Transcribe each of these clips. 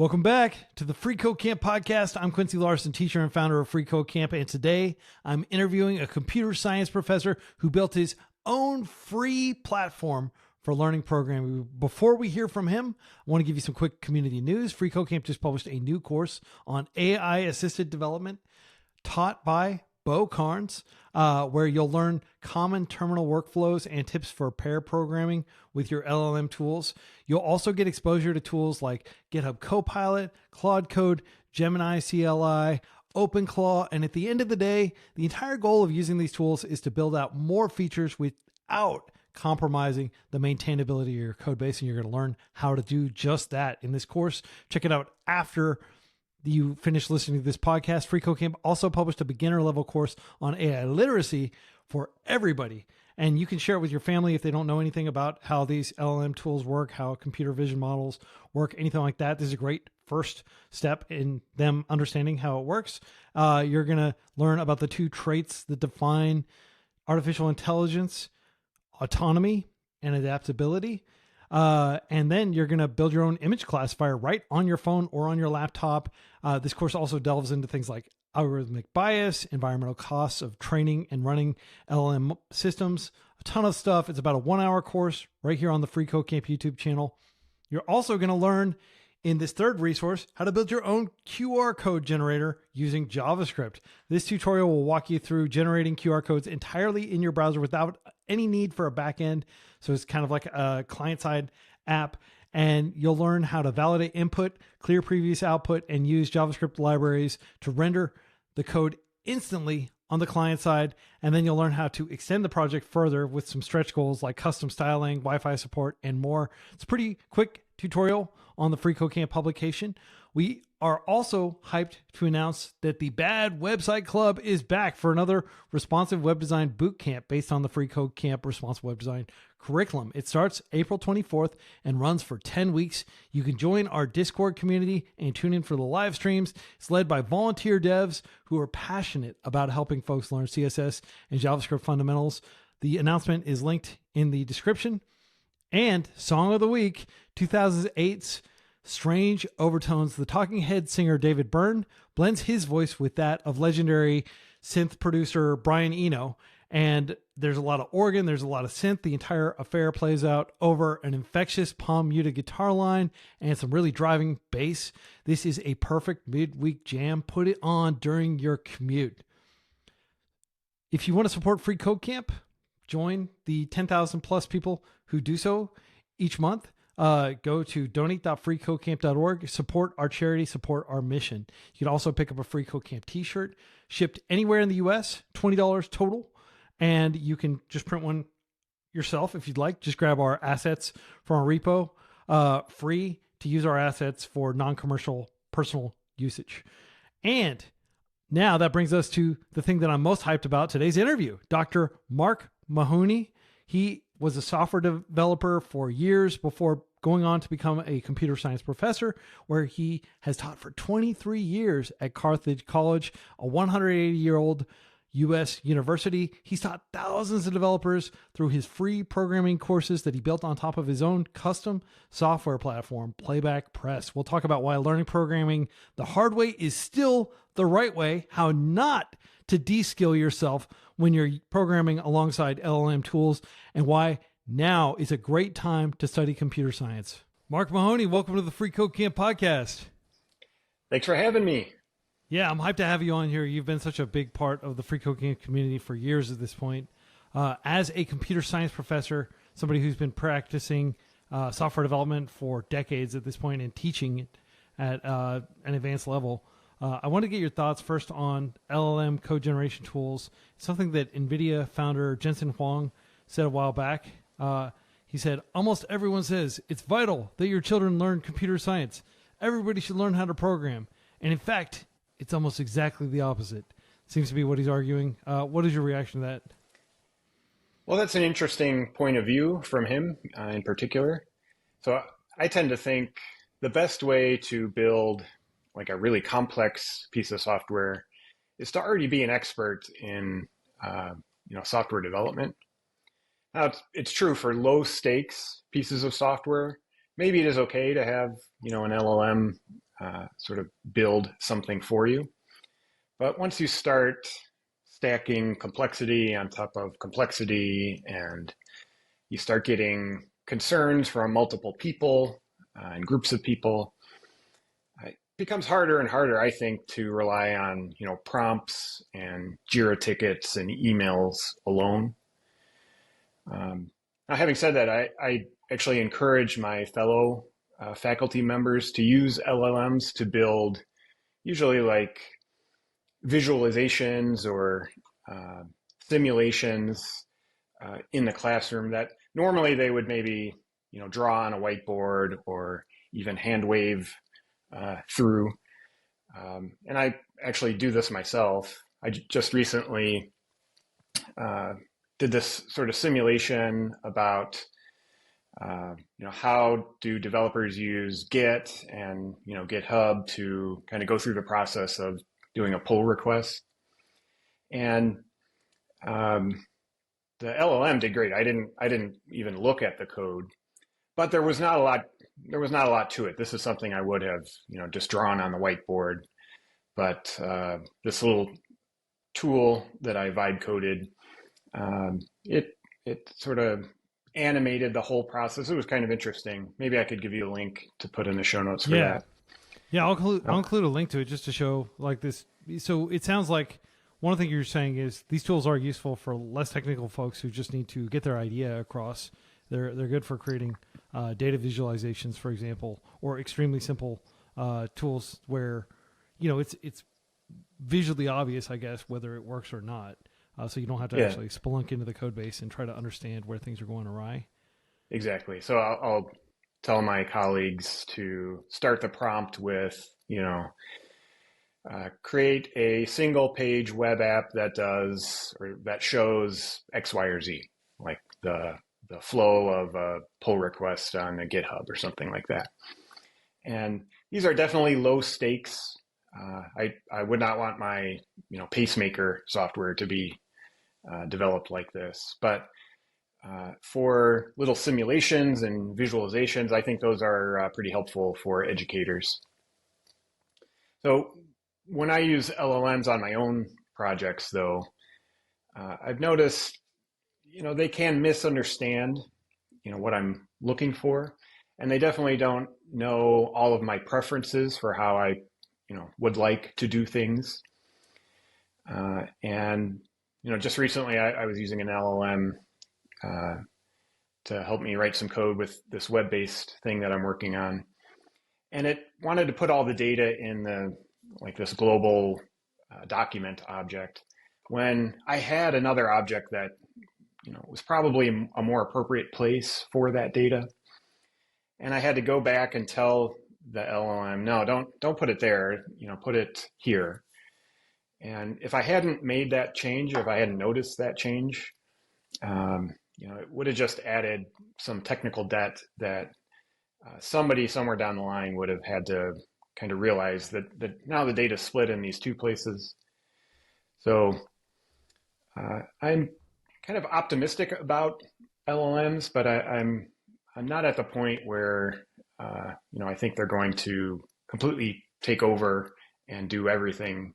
Welcome back to the Free Code Camp podcast. I'm Quincy Larson, teacher and founder of Free Code Camp, and today I'm interviewing a computer science professor who built his own free platform for learning programming. Before we hear from him, I want to give you some quick community news. Free Code Camp just published a new course on AI-assisted development taught by Bo Carnes, where you'll learn common terminal workflows and tips for pair programming with your LLM tools. You'll also get exposure to tools like GitHub Copilot, Claude Code, Gemini CLI, OpenClaw, and at the end of the day, the entire goal of using these tools is to build out more features without compromising the maintainability of your code base, and you're going to learn how to do just that in this course. Check it out after you finish listening to this podcast. Free Code Camp also published a beginner level course on AI literacy for everybody. And you can share it with your family if they don't know anything about how these LLM tools work, how computer vision models work, anything like that. This is a great first step in them understanding how it works. You're going to learn about the two traits that define artificial intelligence: autonomy and adaptability. And then you're going to build your own image classifier right on your phone or on your laptop. This course also delves into things like algorithmic bias, environmental costs of training and running LLM systems, a ton of stuff. It's about a 1-hour course right here on the Free Code Camp YouTube channel. You're also going to learn in this third resource how to build your own QR code generator using JavaScript. This tutorial will walk you through generating QR codes entirely in your browser without any need for a backend. So it's kind of like a client-side app, and you'll learn how to validate input, clear previous output, and use JavaScript libraries to render the code instantly on the client side. And then you'll learn how to extend the project further with some stretch goals like custom styling, Wi-Fi support, and more. It's a pretty quick tutorial on the Free Code Camp publication. We are also hyped to announce that the Bad Website Club is back for another responsive web design boot camp based on the Free Code Camp responsive web design curriculum. It starts April 24th and runs for 10 weeks. You can join our Discord community and tune in for the live streams. It's led by volunteer devs who are passionate about helping folks learn CSS and JavaScript fundamentals. The announcement is linked in the description. And Song of the Week, 2008's Strange Overtones. The Talking Head singer David Byrne blends his voice with that of legendary synth producer Brian Eno. And there's a lot of organ, there's a lot of synth. The entire affair plays out over an infectious palm muted guitar line and some really driving bass. This is a perfect midweek jam. Put it on during your commute. If you want to support Free Code Camp, join the 10,000 plus people who do so each month. Go to donate.freecodecamp.org, support our charity, support our mission. You can also pick up a Free Code Camp t-shirt shipped anywhere in the US, $20 total. And you can just print one yourself if you'd like. Just grab our assets from our repo, free to use our assets for non-commercial personal usage. And now that brings us to the thing that I'm most hyped about, today's interview. Dr. Mark Mahoney. He was a software developer for years before going on to become a computer science professor, where he has taught for 23 years at Carthage College, a 180-year-old U.S. university. He's taught thousands of developers through his free programming courses that he built on top of his own custom software platform, Playback Press. We'll talk about why learning programming the hard way is still the right way, how not to de-skill yourself when you're programming alongside LLM tools, and why now is a great time to study computer science. Mark Mahoney, welcome to the Free Code Camp podcast. Thanks for having me. Yeah, I'm hyped to have you on here. You've been such a big part of the Free Code Camp community for years at this point. As a computer science professor, somebody who's been practicing software development for decades at this point and teaching it at an advanced level, I want to get your thoughts first on LLM code generation tools. It's something that NVIDIA founder Jensen Huang said a while back. He said, almost everyone says it's vital that your children learn computer science. Everybody should learn how to program. And in fact, it's almost exactly the opposite. Seems to be what he's arguing. What is your reaction to that? Well, that's an interesting point of view from him in particular. So I tend to think the best way to build like a really complex piece of software is to already be an expert in software development. Now, it's true for low stakes pieces of software. Maybe it is okay to have an LLM sort of build something for you. But once you start stacking complexity on top of complexity, and you start getting concerns from multiple people and groups of people, it becomes harder and harder, I think, to rely on prompts and Jira tickets and emails alone. Now, having said that, I actually encourage my fellow faculty members to use LLMs to build usually like visualizations or simulations in the classroom that normally they would maybe draw on a whiteboard or even hand wave through. And I actually do this myself. I just recently did this sort of simulation about how do developers use Git and GitHub to kind of go through the process of doing a pull request. And the LLM did great. I didn't even look at the code, but there was not a lot to it. This is something I would have just drawn on the whiteboard. But this little tool that I vibe coded, it sort of animated the whole process. It was kind of interesting. Maybe I could give you a link to put in the show notes for that. Yeah, I'll include a link to it just to show like this. So it sounds like one of the things you're saying is these tools are useful for less technical folks who just need to get their idea across. They're good for creating data visualizations, for example, or extremely simple tools where it's visually obvious, I guess, whether it works or not. So you don't have to actually spelunk into the code base and try to understand where things are going awry. Exactly. So I'll tell my colleagues to start the prompt with, create a single page web app that does or that shows X, Y, or Z, like the flow of a pull request on a GitHub or something like that. And these are definitely low stakes. I would not want my pacemaker software to be developed like this, but for little simulations and visualizations, I think those are pretty helpful for educators. So when I use LLMs on my own projects, though, I've noticed they can misunderstand what I'm looking for, and they definitely don't know all of my preferences for how I would like to do things. And just recently I was using an LLM to help me write some code with this web-based thing that I'm working on. And it wanted to put all the data in this global document object when I had another object that was probably a more appropriate place for that data. And I had to go back and tell the LLM, no, don't put it there, put it here. And if I hadn't made that change, or if I hadn't noticed that change, it would have just added some technical debt that somebody somewhere down the line would have had to kind of realize that now the data is split in these two places. So I'm kind of optimistic about LLMs, but I'm not at the point where I think they're going to completely take over and do everything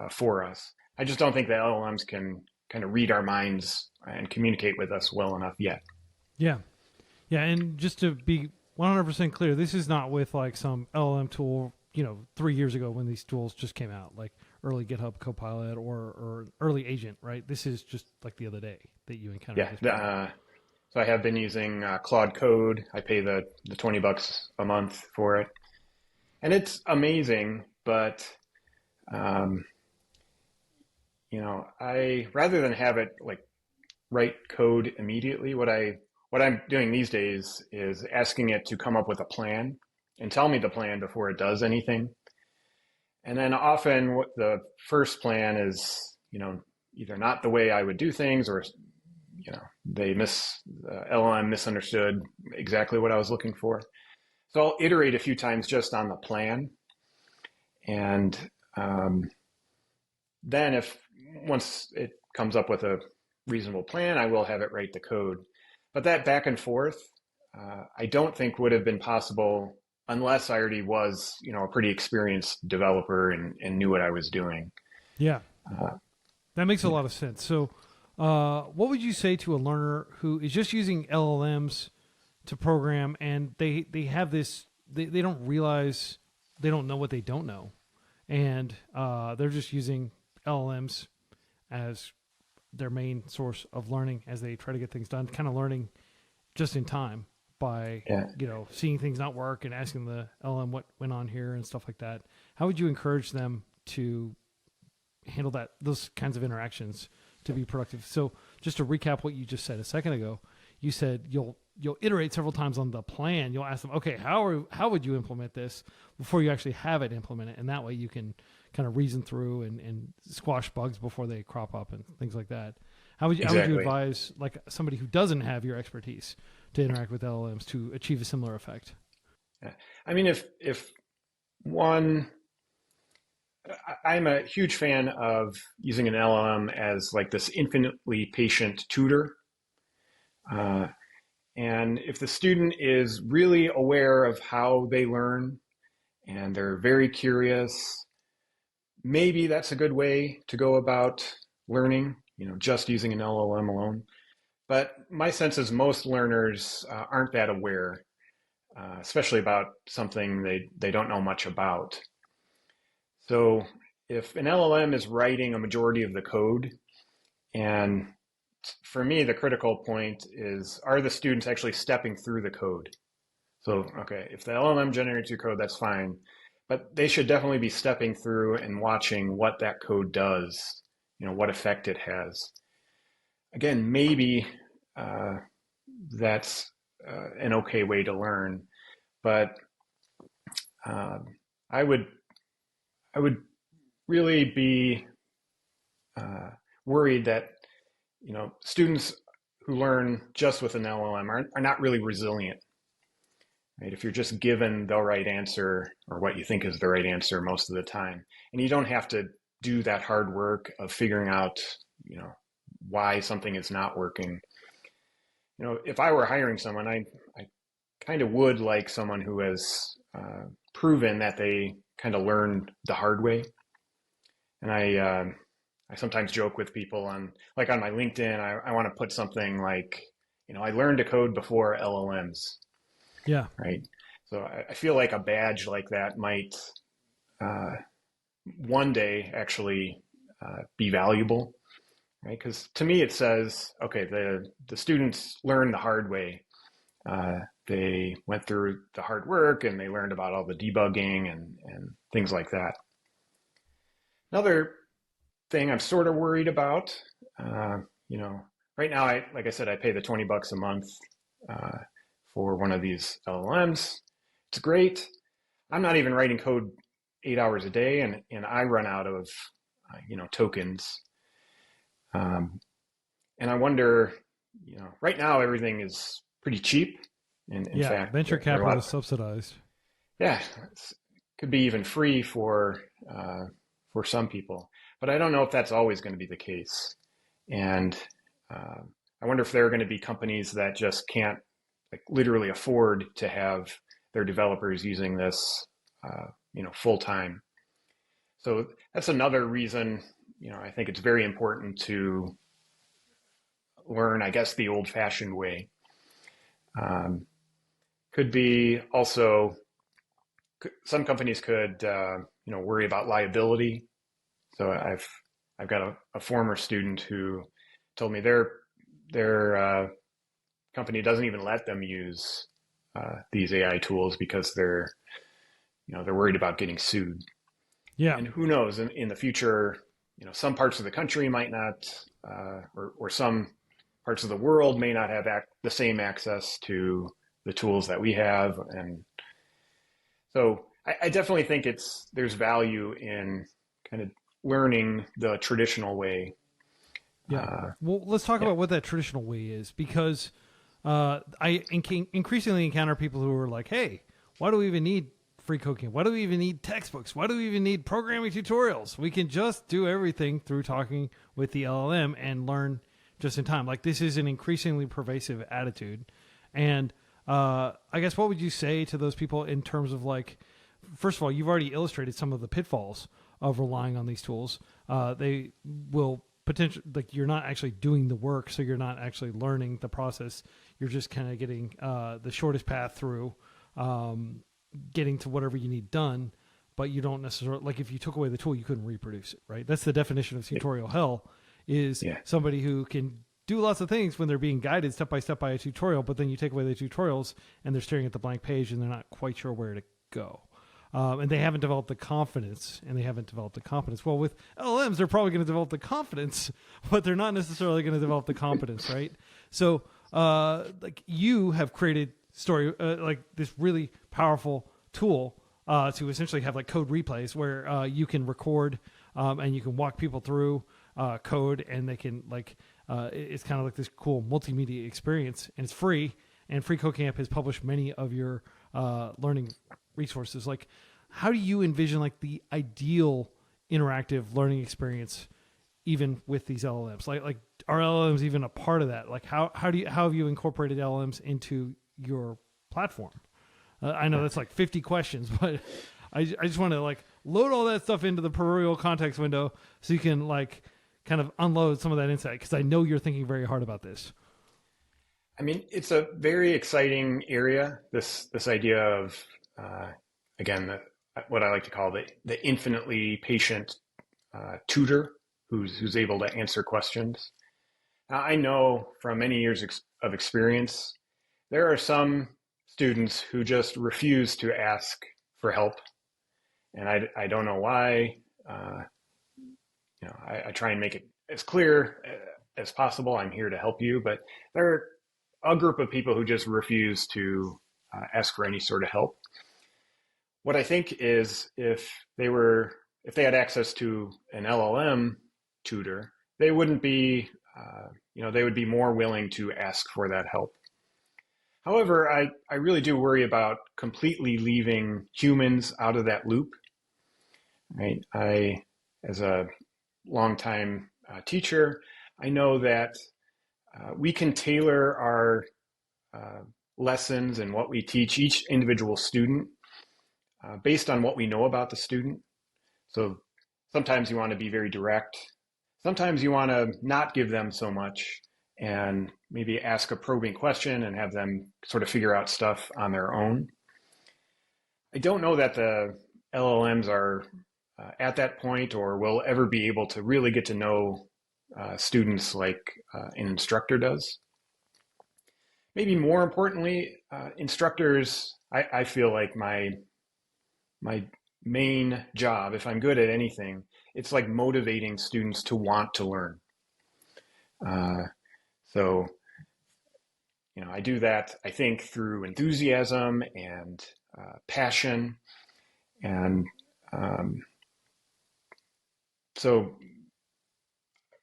for us. I just don't think the LLMs can kind of read our minds and communicate with us well enough yet. Yeah. And just to be 100% clear, this is not with like some LLM tool, 3 years ago when these tools just came out, like early GitHub Copilot or early agent, right? This is just like the other day that you encountered. Yeah. So I have been using Claude Code. I pay the $20 a month for it, and it's amazing. But I rather than have it like write code immediately, what I'm doing these days is asking it to come up with a plan and tell me the plan before it does anything. And then often what the first plan is, either not the way I would do things, or LLM misunderstood exactly what I was looking for. So I'll iterate a few times just on the plan. And then once it comes up with a reasonable plan, I will have it write the code. But that back and forth, I don't think would have been possible unless I already was, a pretty experienced developer and knew what I was doing. Yeah, Uh, that makes a lot of sense. So, what would you say to a learner who is just using LLMs to program, and they have this, they don't realize, they don't know what they don't know, and they're just using LLMs as their main source of learning as they try to get things done, kind of learning just in time by yeah. seeing things not work and asking the LLM what went on here and stuff like that. How would you encourage them to handle those kinds of interactions to be productive? So just to recap what you just said a second ago, you said you'll iterate several times on the plan. You'll ask them, okay, how would you implement this before you actually have it implemented? And that way you can kind of reason through and squash bugs before they crop up and things like that. How would you advise like somebody who doesn't have your expertise to interact with LLMs to achieve a similar effect? Yeah. I mean, if one, I'm a huge fan of using an LLM as like this infinitely patient tutor. And if the student is really aware of how they learn and they're very curious, maybe that's a good way to go about learning, just using an LLM alone. But my sense is most learners aren't that aware, especially about something they don't know much about. So if an LLM is writing a majority of the code, and for me, the critical point is, are the students actually stepping through the code? So, okay, if the LLM generates your code, that's fine. But they should definitely be stepping through and watching what that code does, what effect it has. Again, maybe that's an okay way to learn, but I would really be worried that students who learn just with an LLM are not really resilient. Right? If you're just given the right answer or what you think is the right answer most of the time, and you don't have to do that hard work of figuring out, why something is not working. If I were hiring someone, I kind of would like someone who has proven that they kind of learned the hard way. And I sometimes joke with people on my LinkedIn, I want to put something like, I learned to code before LLMs. Yeah. Right. So I feel like a badge like that might one day actually be valuable. Right. Because to me, it says, okay, the students learned the hard way. They went through the hard work and they learned about all the debugging and things like that. Another thing I'm sort of worried about, right now, like I said, I pay the $20 a month for one of these LLMs. It's great. I'm not even writing code 8 hours a day, and I run out of, tokens. And I wonder, right now everything is pretty cheap. In fact, venture capital is subsidized. Yeah, it could be even free for some people. But I don't know if that's always going to be the case. And I wonder if there are going to be companies that just can't literally afford to have their developers using this, full time. So that's another reason, I think it's very important to learn, I guess, the old fashioned way. Could be also, some companies could, worry about liability. So I've got a former student who told me their company doesn't even let them use these AI tools because they're worried about getting sued. Yeah. And who knows, in the future, some parts of the country might not, or some parts of the world may not have the same access to the tools that we have. And so I definitely think there's value in kind of learning the traditional way. Yeah. Well, let's talk about what that traditional way is, because I increasingly encounter people who are like, hey, why do we even need freeCodeCamp? Why do we even need textbooks? Why do we even need programming tutorials? We can just do everything through talking with the LLM and learn just in time. Like, this is an increasingly pervasive attitude. And I guess what would you say to those people in terms of like, first of all, you've already illustrated some of the pitfalls of relying on these tools. They will potentially, like, you're not actually doing the work, so you're not actually learning the process. You're just kind of getting the shortest path through getting to whatever you need done, but you don't necessarily, like, if you took away the tool, you couldn't reproduce it, right? That's the definition of tutorial hell, is somebody who can do lots of things when they're being guided step by step by a tutorial, but then you take away the tutorials and they're staring at the blank page and they're not quite sure where to go. And they haven't developed the confidence and they haven't developed the competence. Well, with LLMs, they're probably going to develop the confidence, but they're not necessarily going to develop the competence, right? So, like, you have created like this really powerful tool to essentially have like code replays where you can record and you can walk people through code, and they can like, it's kind of like this cool multimedia experience, and it's free. And freeCodeCamp has published many of your learning resources. Like, how do you envision like the ideal interactive learning experience, even with these LLMs? Like are LLMs even a part of that? Like, how have you incorporated LLMs into your platform? I know that's like 50 questions, but I just want to like load all that stuff into the proverbial context window so you can like kind of unload some of that insight, because I know you're thinking very hard about this. I mean, it's a very exciting area, this idea of, again, what I like to call the infinitely patient tutor who's able to answer questions. Now, I know from many years of experience, there are some students who just refuse to ask for help. And I don't know why. I try and make it as clear as possible. I'm here to help you. But there are a group of people who just refuse to ask for any sort of help. What I think is if they had access to an LLM tutor, they wouldn't be, they would be more willing to ask for that help. However, I really do worry about completely leaving humans out of that loop. Right? As a longtime teacher, I know that we can tailor our lessons and what we teach each individual student based on what we know about the student. So sometimes you want to be very direct. Sometimes you want to not give them so much and maybe ask a probing question and have them sort of figure out stuff on their own. I don't know that the LLMs are at that point or will ever be able to really get to know students like an instructor does. Maybe more importantly, instructors, I feel like my main job, if I'm good at anything, it's like motivating students to want to learn. So, I do that, I think, through enthusiasm and passion. And so,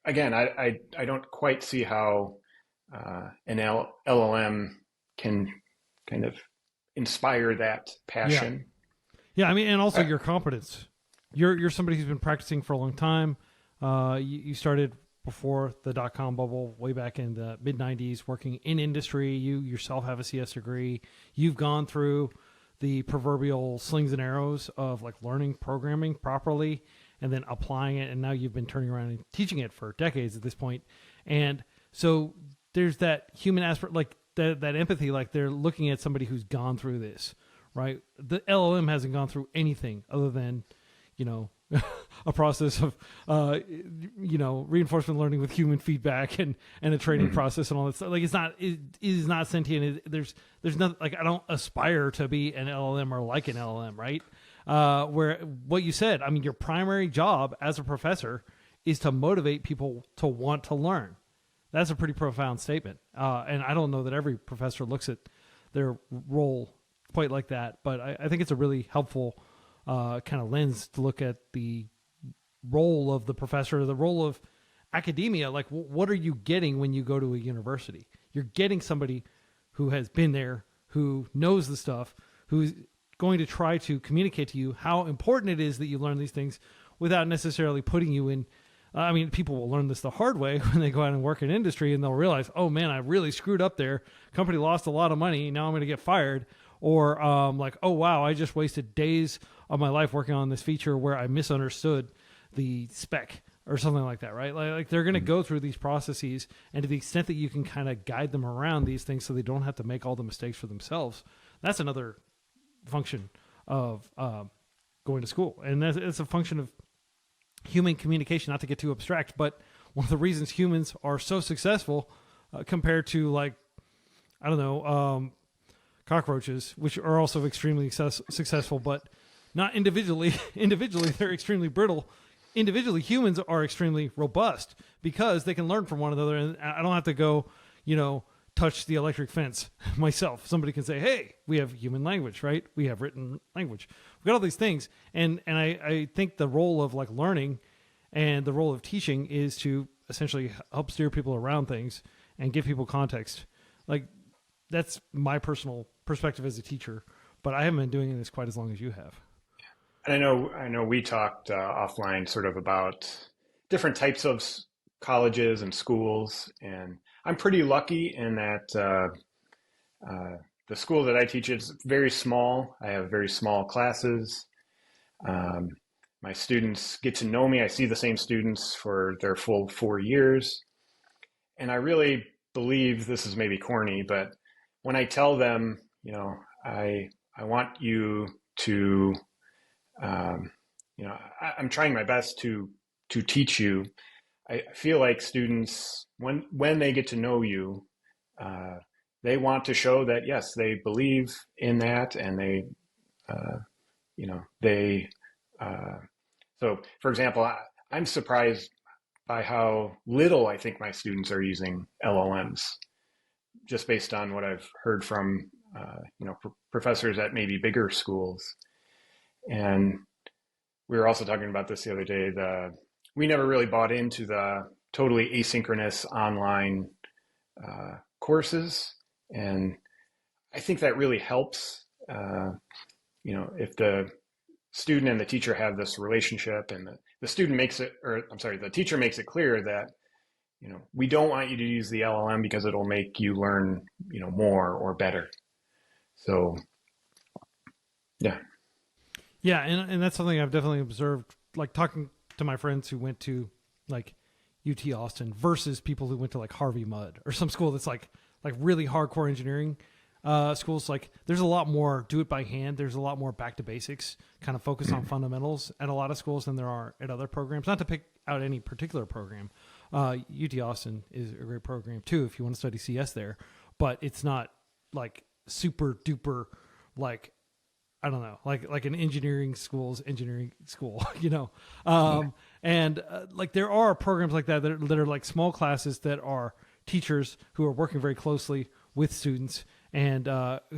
again, I don't quite see how an LLM can kind of inspire that passion. Yeah, I mean, and also your competence. You're somebody who's been practicing for a long time. You started before the .com bubble, way back in the mid-90s, working in industry. You yourself have a CS degree. You've gone through the proverbial slings and arrows of like learning programming properly and then applying it, and now you've been turning around and teaching it for decades at this point. And so there's that human aspect, like that empathy, like they're looking at somebody who's gone through this, right? The LLM hasn't gone through anything other than, a process of, reinforcement learning with human feedback and a training process and all that stuff. Like it is not sentient. There's nothing, like, I don't aspire to be an LLM or like an LLM, right? Where what you said, I mean, your primary job as a professor is to motivate people to want to learn. That's a pretty profound statement. And I don't know that every professor looks at their role quite like that, but I think it's a really helpful kind of lens to look at the role of the professor, the role of academia. Like, what are you getting when you go to a university? You're getting somebody who has been there, who knows the stuff, who's going to try to communicate to you how important it is that you learn these things without necessarily putting you in I mean, people will learn this the hard way when they go out and work in industry, and they'll realize, oh man, I really screwed up there. Company lost a lot of money. Now I'm going to get fired. Or like, oh wow, I just wasted days of my life working on this feature where I misunderstood the spec or something like that, right? Like they're going to go through these processes, and to the extent that you can kind of guide them around these things so they don't have to make all the mistakes for themselves, that's another function of going to school. And it's a function of human communication, not to get too abstract, but one of the reasons humans are so successful compared to, like, I don't know, cockroaches, which are also extremely successful, but not individually. Individually, they're extremely brittle. Individually, humans are extremely robust because they can learn from one another. And I don't have to go, touch the electric fence myself. Somebody can say, hey, we have human language, right? We have written language. We've got all these things. And I think the role of like learning and the role of teaching is to essentially help steer people around things and give people context. Like, that's my personal perspective as a teacher, but I haven't been doing this quite as long as you have. And I know we talked offline sort of about different types of colleges and schools, and I'm pretty lucky in that the school that I teach is very small. I have very small classes. My students get to know me. I see the same students for their full 4 years. And I really believe, this is maybe corny, but when I tell them, I want you to, I'm trying my best to teach you. I feel like students, when they get to know you, they want to show that, yes, they believe in that, and so for example, I'm surprised by how little I think my students are using LLMs, just based on what I've heard from, professors at maybe bigger schools. And we were also talking about this the other day, we never really bought into the totally asynchronous online courses. And I think that really helps, if the student and the teacher have this relationship, and the teacher makes it clear that, we don't want you to use the LLM because it'll make you learn, more or better. So, yeah. Yeah, and that's something I've definitely observed, like talking to my friends who went to like UT Austin versus people who went to like Harvey Mudd or some school that's like really hardcore engineering schools. Like there's a lot more do it by hand. There's a lot more back to basics, kind of focus on fundamentals at a lot of schools than there are at other programs. Not to pick out any particular program. UT Austin is a great program too if you want to study CS there, but it's not like super duper like, I don't know, like an engineering school, and like there are programs like that that are like small classes that are teachers who are working very closely with students and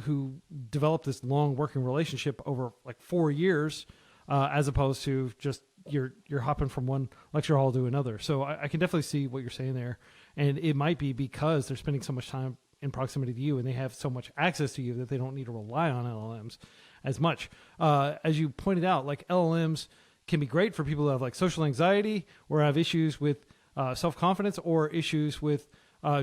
who develop this long working relationship over like 4 years, as opposed to just you're hopping from one lecture hall to another. So I can definitely see what you're saying there, and it might be because they're spending so much time in proximity to you and they have so much access to you that they don't need to rely on LLMs as much. As you pointed out, like LLMs can be great for people who have like social anxiety or have issues with self-confidence or issues with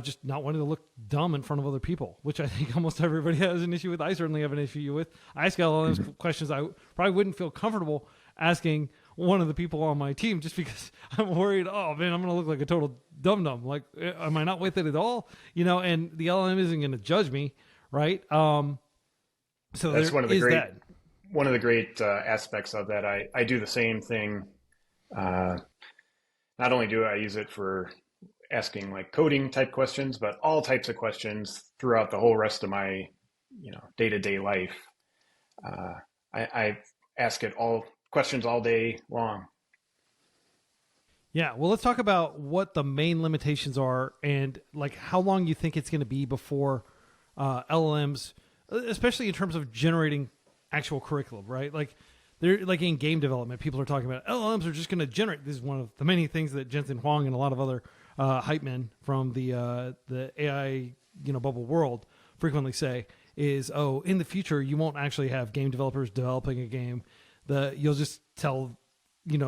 just not wanting to look dumb in front of other people, which I think almost everybody has an issue with. I certainly have an issue with. I ask LLMs questions I probably wouldn't feel comfortable asking one of the people on my team just because I'm worried, oh man, I'm going to look like a total dum-dum. Like, am I not with it at all? And the LLM isn't going to judge me, right? So that's one of the great aspects of that. I do the same thing. Not only do I use it for asking like coding type questions, but all types of questions throughout the whole rest of my, day-to-day life. I ask it all questions all day long. Yeah. Well, let's talk about what the main limitations are and like how long you think it's going to be before LLMs, especially in terms of generating actual curriculum, right? Like they're like in game development, people are talking about LLMs are just going to generate. This is one of the many things that Jensen Huang and a lot of other hype men from the AI, bubble world frequently say is, oh, in the future, you won't actually have game developers developing a game. You'll just tell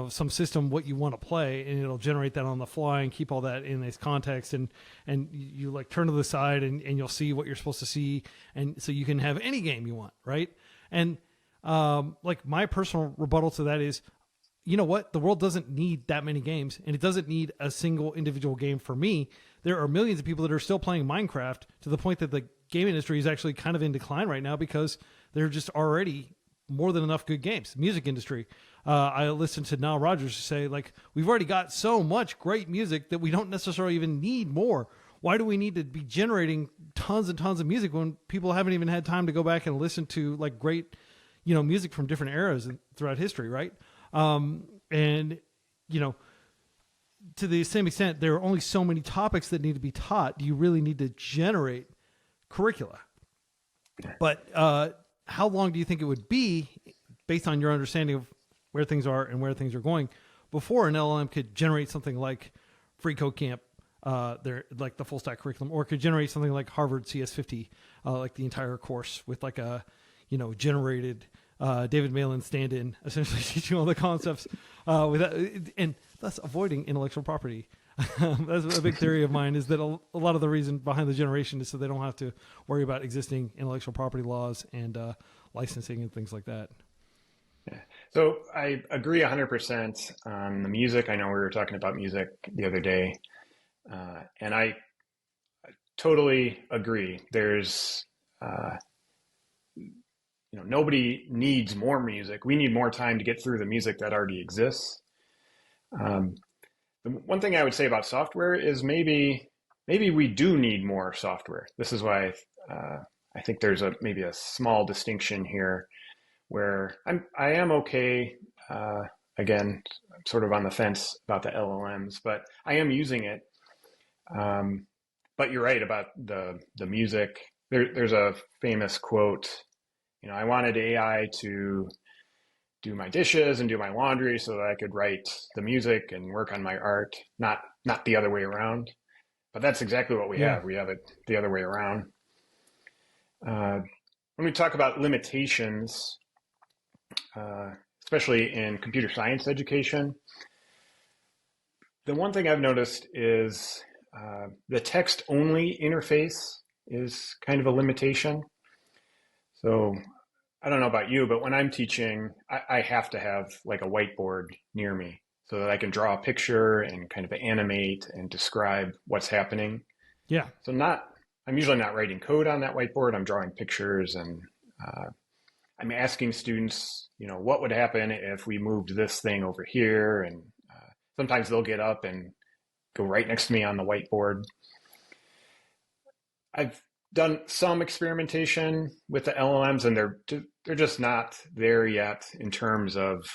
some system what you want to play, and it'll generate that on the fly and keep all that in its context, and you like turn to the side and you'll see what you're supposed to see, and so you can have any game you want, right? And like my personal rebuttal to that is, you know what? The world doesn't need that many games, and it doesn't need a single individual game for me. There are millions of people that are still playing Minecraft, to the point that the game industry is actually kind of in decline right now because there are just already more than enough good games. Music industry. I listened to Nile Rodgers say, like, we've already got so much great music that we don't necessarily even need more. Why do we need to be generating tons and tons of music when people haven't even had time to go back and listen to like great, music from different eras throughout history, right? And, to the same extent, there are only so many topics that need to be taught. Do you really need to generate curricula? But how long do you think it would be, based on your understanding of where things are and where things are going, before an LLM could generate something like freeCodeCamp, like the full stack curriculum, or could generate something like Harvard CS50, like the entire course with like a, generated David Malin stand-in, essentially teaching all the concepts and thus avoiding intellectual property. That's a big theory of mine, is that a lot of the reason behind the generation is so they don't have to worry about existing intellectual property laws and licensing and things like that. Yeah. So I agree 100% on the music. I know we were talking about music the other day, and I totally agree. There's, nobody needs more music. We need more time to get through the music that already exists. The one thing I would say about software is maybe we do need more software. This is why I think there's maybe a small distinction here, where I am okay. Again, I'm sort of on the fence about the LLMs, but I am using it. But you're right about the music. There's a famous quote. I wanted AI to do my dishes and do my laundry so that I could write the music and work on my art, not the other way around. But that's exactly what we have. We have it the other way around. When we talk about limitations, especially in computer science education, the one thing I've noticed is the text-only interface is kind of a limitation. So I don't know about you, but when I'm teaching, I have to have like a whiteboard near me so that I can draw a picture and kind of animate and describe what's happening. Yeah. So I'm usually not writing code on that whiteboard. I'm drawing pictures, and I'm asking students, what would happen if we moved this thing over here? And sometimes they'll get up and go right next to me on the whiteboard. I've done some experimentation with the LLMs, and they're just not there yet in terms of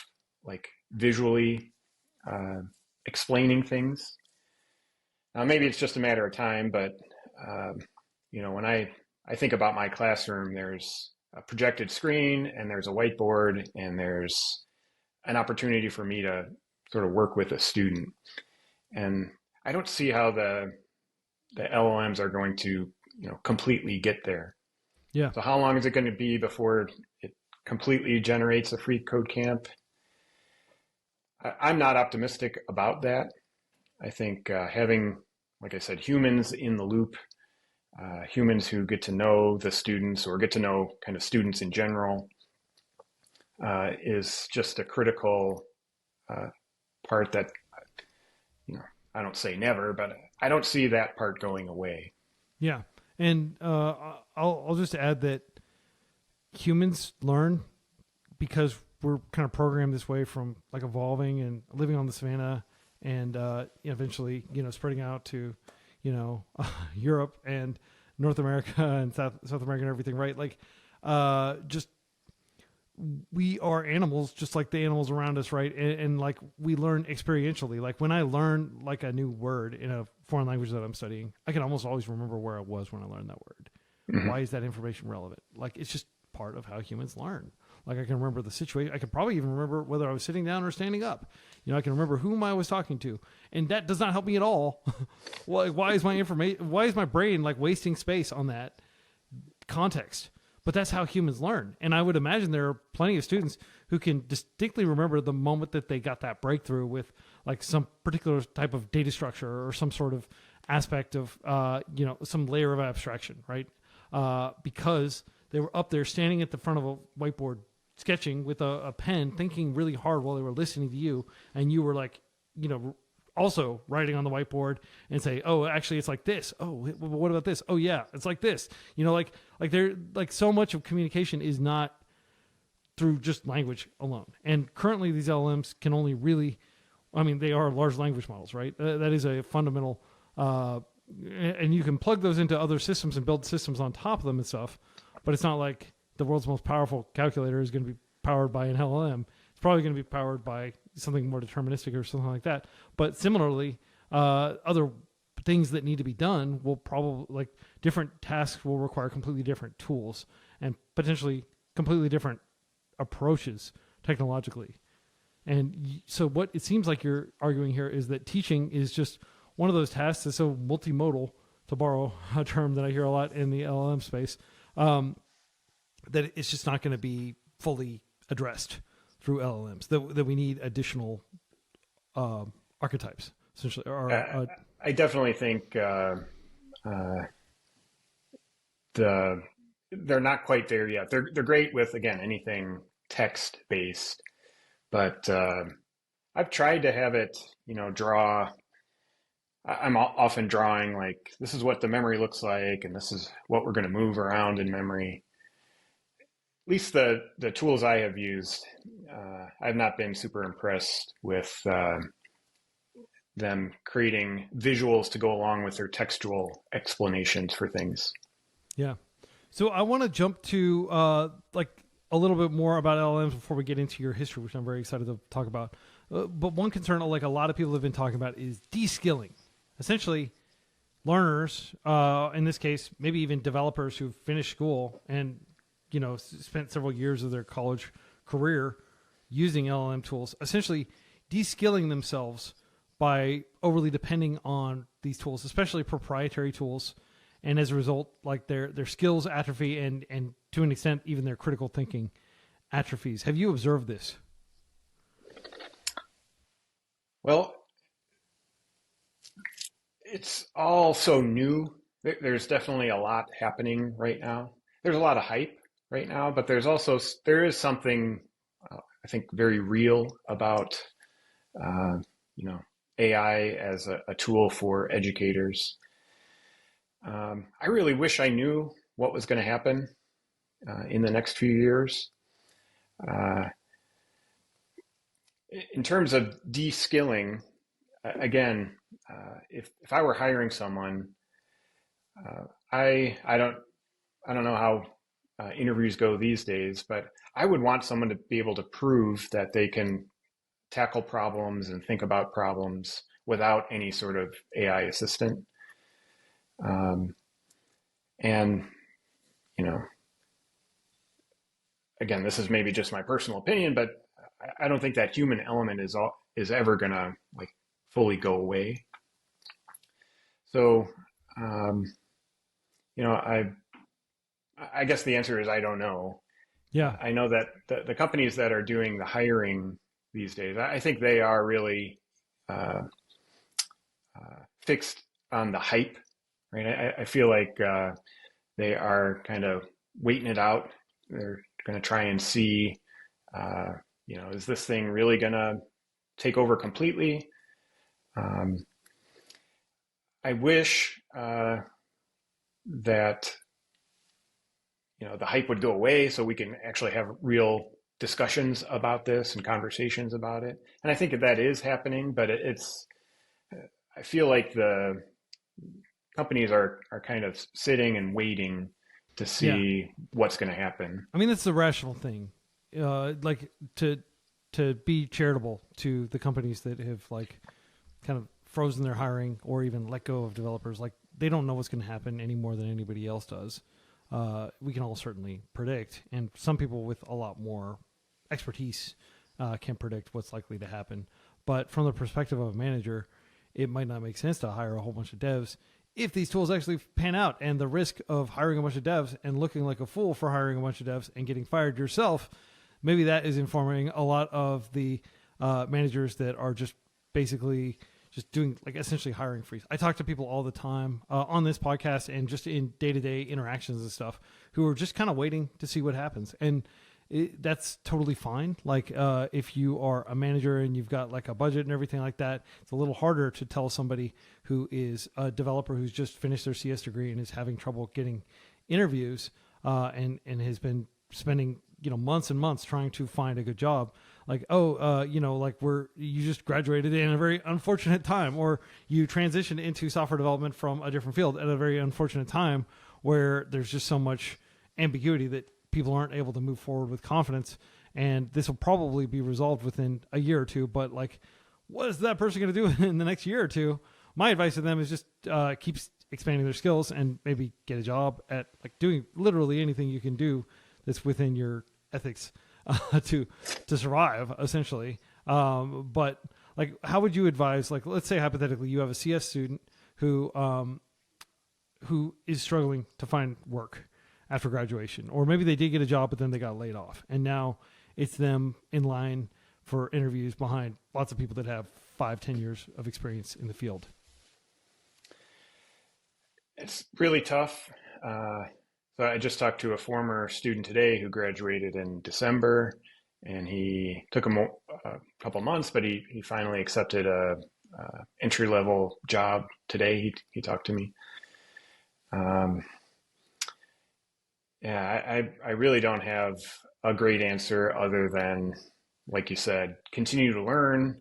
like visually explaining things. Maybe it's just a matter of time, but when I think about my classroom, there's a projected screen and there's a whiteboard and there's an opportunity for me to sort of work with a student. And I don't see how the LLMs are going to completely get there. Yeah. So how long is it going to be before it completely generates a freeCodeCamp? I'm not optimistic about that. I think having, like I said, humans in the loop, humans who get to know the students or get to know kind of students in general, is just a critical part that, I don't say never, but I don't see that part going away. Yeah. And I'll just add that humans learn because we're kind of programmed this way from like evolving and living on the savannah and eventually, spreading out to, Europe and North America and South America and everything, right? Like just we are animals just like the animals around us, right? And like we learn experientially. Like when I learn like a new word in a foreign language that I'm studying, I can almost always remember where I was when I learned that word. Mm-hmm. Why is that information relevant? Like it's just part of how humans learn. Like I can remember the situation. I could probably even remember whether I was sitting down or standing up. I can remember whom I was talking to, and that does not help me at all. Why is my brain like wasting space on that context? But that's how humans learn. And I would imagine there are plenty of students who can distinctly remember the moment that they got that breakthrough with like some particular type of data structure or some sort of aspect of, some layer of abstraction, right? Because they were up there standing at the front of a whiteboard sketching with a pen, thinking really hard while they were listening to you. And you were like, also writing on the whiteboard and say, oh, actually it's like this. Oh, what about this? Oh yeah, it's like this. Like so much of communication is not through just language alone. And currently these LLMs can only really, they are large language models, right? That is a fundamental, and you can plug those into other systems and build systems on top of them and stuff. But it's not like the world's most powerful calculator is going to be powered by an LLM. It's probably going to be powered by something more deterministic or something like that. But similarly, other things that need to be done will probably, like different tasks will require completely different tools and potentially completely different approaches technologically. And so what it seems like you're arguing here is that teaching is just one of those tasks that's so multimodal, to borrow a term that I hear a lot in the LLM space, that it's just not going to be fully addressed through LLMs, that we need additional archetypes, essentially. I definitely think they're not quite there yet. They're great with, again, anything text-based, but I've tried to have it, draw. I'm often drawing like, this is what the memory looks like, and this is what we're going to move around in memory. At least the tools I have used, I've not been super impressed with them creating visuals to go along with their textual explanations for things. Yeah. So I want to jump to a little bit more about LLMs before we get into your history, which I'm very excited to talk about. But one concern, like a lot of people have been talking about, is deskilling. Essentially, learners, in this case, maybe even developers who've finished school and spent several years of their college career using LLM tools, essentially deskilling themselves by overly depending on these tools, especially proprietary tools. And as a result, like their skills atrophy and to an extent, even their critical thinking atrophies. Have you observed this? Well, it's all so new. There's definitely a lot happening right now. There's a lot of hype right now, but there is something I think very real about AI as a tool for educators. I really wish I knew what was going to happen in the next few years. In terms of deskilling, again, if I were hiring someone, I don't know how interviews go these days, but I would want someone to be able to prove that they can tackle problems and think about problems without any sort of AI assistant. And, again, this is maybe just my personal opinion, but I don't think that human element is ever going to fully go away. So, I guess the answer is I don't know. Yeah. I know that the companies that are doing the hiring these days, I think they are really fixed on the hype, right? I feel like they are kind of waiting it out. They're going to try and see, is this thing really going to take over completely? I wish that the hype would go away so we can actually have real discussions about this and conversations about it. And I think that is happening, but I feel like the companies are kind of sitting and waiting to see what's going to happen. That's the rational thing. To be charitable to the companies that have kind of frozen their hiring or even let go of developers. They don't know what's going to happen any more than anybody else does. We can all certainly predict, and some people with a lot more expertise can predict what's likely to happen. But from the perspective of a manager, it might not make sense to hire a whole bunch of devs if these tools actually pan out, and the risk of hiring a bunch of devs and looking like a fool for hiring a bunch of devs and getting fired yourself maybe that is informing a lot of the managers that are just basically just doing like essentially hiring freeze. I talk to people all the time on this podcast and just in day-to-day interactions and stuff who are just kind of waiting to see what happens. And that's totally fine. Like if you are a manager and you've got like a budget and everything like that, it's a little harder to tell somebody who is a developer who's just finished their CS degree and is having trouble getting interviews and has been spending months and months trying to find a good job. Like, like you just graduated in a very unfortunate time, or you transitioned into software development from a different field at a very unfortunate time where there's just so much ambiguity that people aren't able to move forward with confidence. And this will probably be resolved within a year or two, but like, what is that person going to do in the next year or two? My advice to them is just keep expanding their skills and maybe get a job at like doing literally anything you can do that's within your ethics to survive, essentially. But like, how would you advise, like, let's say hypothetically you have a CS student who is struggling to find work after graduation, or maybe they did get a job, but then they got laid off. And now it's them in line for interviews behind lots of people that have 5-10 years of experience in the field. It's really tough. So I just talked to a former student today who graduated in December, and he took a couple months, but he finally accepted a entry-level job today. He talked to me. I really don't have a great answer other than, like you said, continue to learn.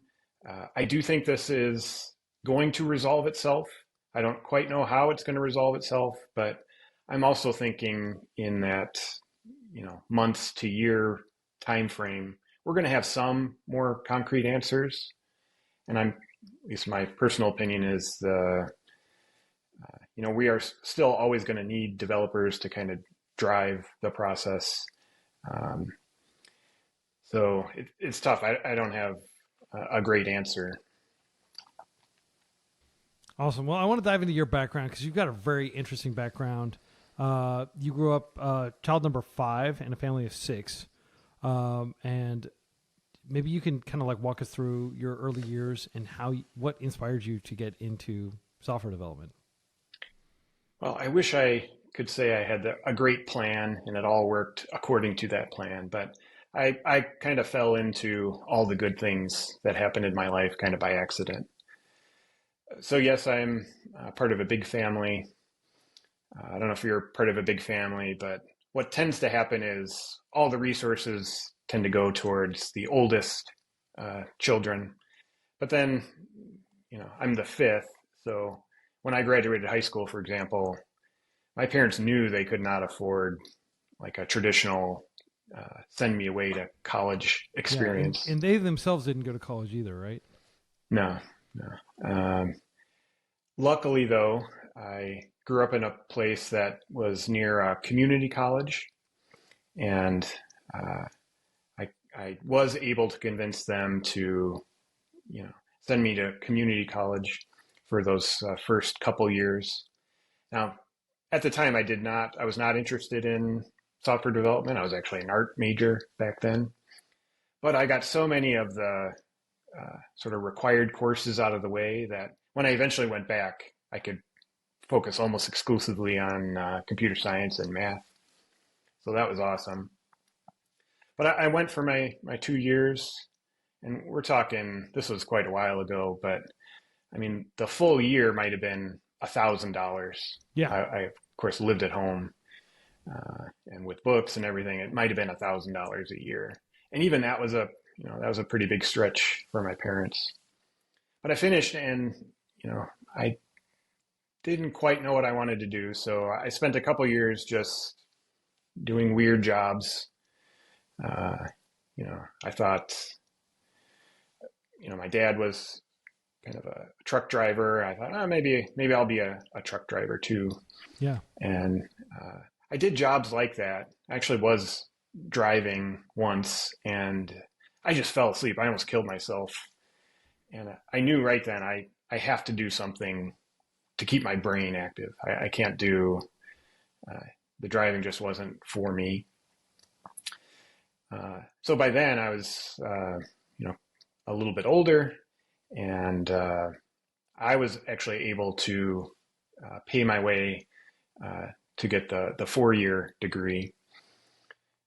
I do think this is going to resolve itself. I don't quite know how it's going to resolve itself, but I'm also thinking in that, months to year time frame, we're going to have some more concrete answers. And at least my personal opinion is we are still always going to need developers to kind of drive the process. So it's tough. I don't have a great answer. Awesome. Well, I want to dive into your background because you've got a very interesting background. You grew up child number 5 in a family of 6. And maybe you can kind of like walk us through your early years and what inspired you to get into software development. Well, I wish I could say I had a great plan and it all worked according to that plan, but I kind of fell into all the good things that happened in my life kind of by accident. So yes, I'm part of a big family. I don't know if you're part of a big family, but what tends to happen is all the resources tend to go towards the oldest children. But then, I'm the 5th. So when I graduated high school, for example, my parents knew they could not afford like a traditional send me away to college experience. Yeah, and they themselves didn't go to college either, right? No. Luckily, though, I grew up in a place that was near a community college, and I was able to convince them to, send me to community college for those first couple years. Now, at the time, I was not interested in software development. I was actually an art major back then, but I got so many of the sort of required courses out of the way that when I eventually went back, I could focus almost exclusively on computer science and math. So that was awesome. But I went for my 2 years, and we're talking, this was quite a while ago, but I mean, the full year might have been $1,000. Yeah. I of course lived at home, and with books and everything, it might have been $1,000 a year. And even that was a pretty big stretch for my parents. But I finished, and I didn't quite know what I wanted to do. So I spent a couple years just doing weird jobs. I thought, my dad was kind of a truck driver. I thought, maybe I'll be a truck driver too. Yeah. And I did jobs like that. I actually was driving once, and I just fell asleep. I almost killed myself. And I knew right then I have to do something to keep my brain active. I can't do, the driving just wasn't for me. So by then I was, a little bit older, and I was actually able to pay my way to get the 4-year degree.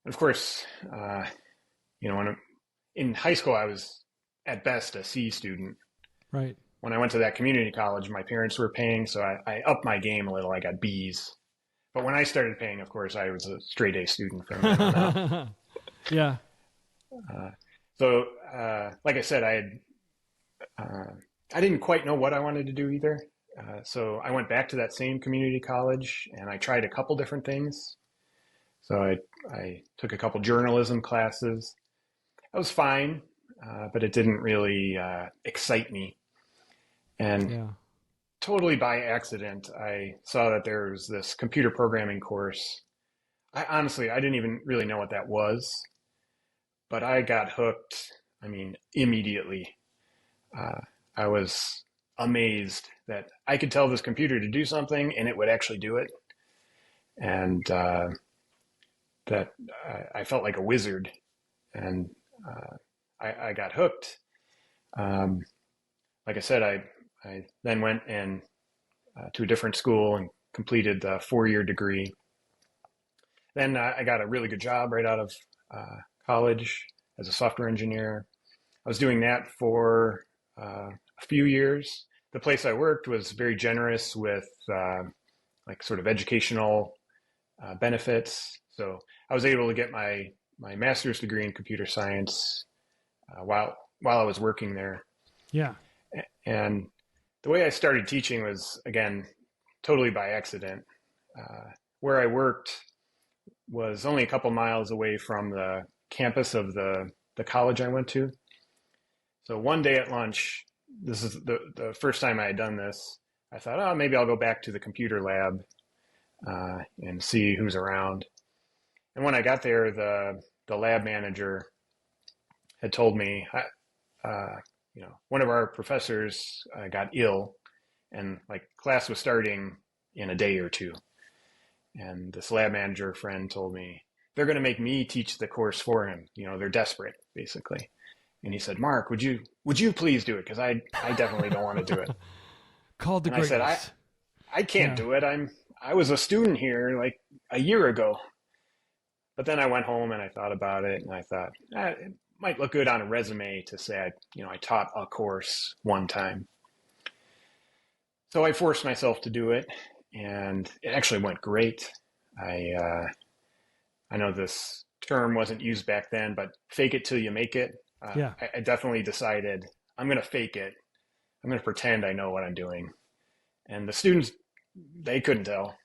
And of course, when in high school, I was at best a C student. Right. When I went to that community college, my parents were paying, so I upped my game a little. I got Bs. But when I started paying, of course, I was a straight A student from then on out. Yeah. So, like I said, I didn't quite know what I wanted to do either. So I went back to that same community college, and I tried a couple different things. So I took a couple journalism classes. That was fine, but it didn't really excite me. And totally by accident, I saw that there was this computer programming course. I didn't even really know what that was, but I got hooked, immediately. I was amazed that I could tell this computer to do something and it would actually do it. And that I felt like a wizard, and I got hooked. Like I said, I then went and to a different school and completed the 4-year degree. Then I got a really good job right out of college as a software engineer. I was doing that for a few years. The place I worked was very generous with sort of educational benefits. So I was able to get my master's degree in computer science while I was working there. Yeah. And the way I started teaching was, again, totally by accident. Where I worked was only a couple miles away from the campus of the college I went to. So one day at lunch, this is the first time I had done this, I thought, oh, maybe I'll go back to the computer lab and see who's around. And when I got there, the lab manager had told me, one of our professors got ill, and class was starting in a day or two. And this lab manager friend told me, they're going to make me teach the course for him. They're desperate, basically. And he said, Mark, would you please do it? Because I definitely don't want to do it. Called to greatness. I said, I can't do it. I was a student here like a year ago. But then I went home and I thought about it, and I thought it might look good on a resume to say I taught a course one time. So I forced myself to do it, and it actually went great. I know this term wasn't used back then, but fake it till you make it. I definitely decided I'm going to fake it. I'm going to pretend I know what I'm doing. And the students, they couldn't tell.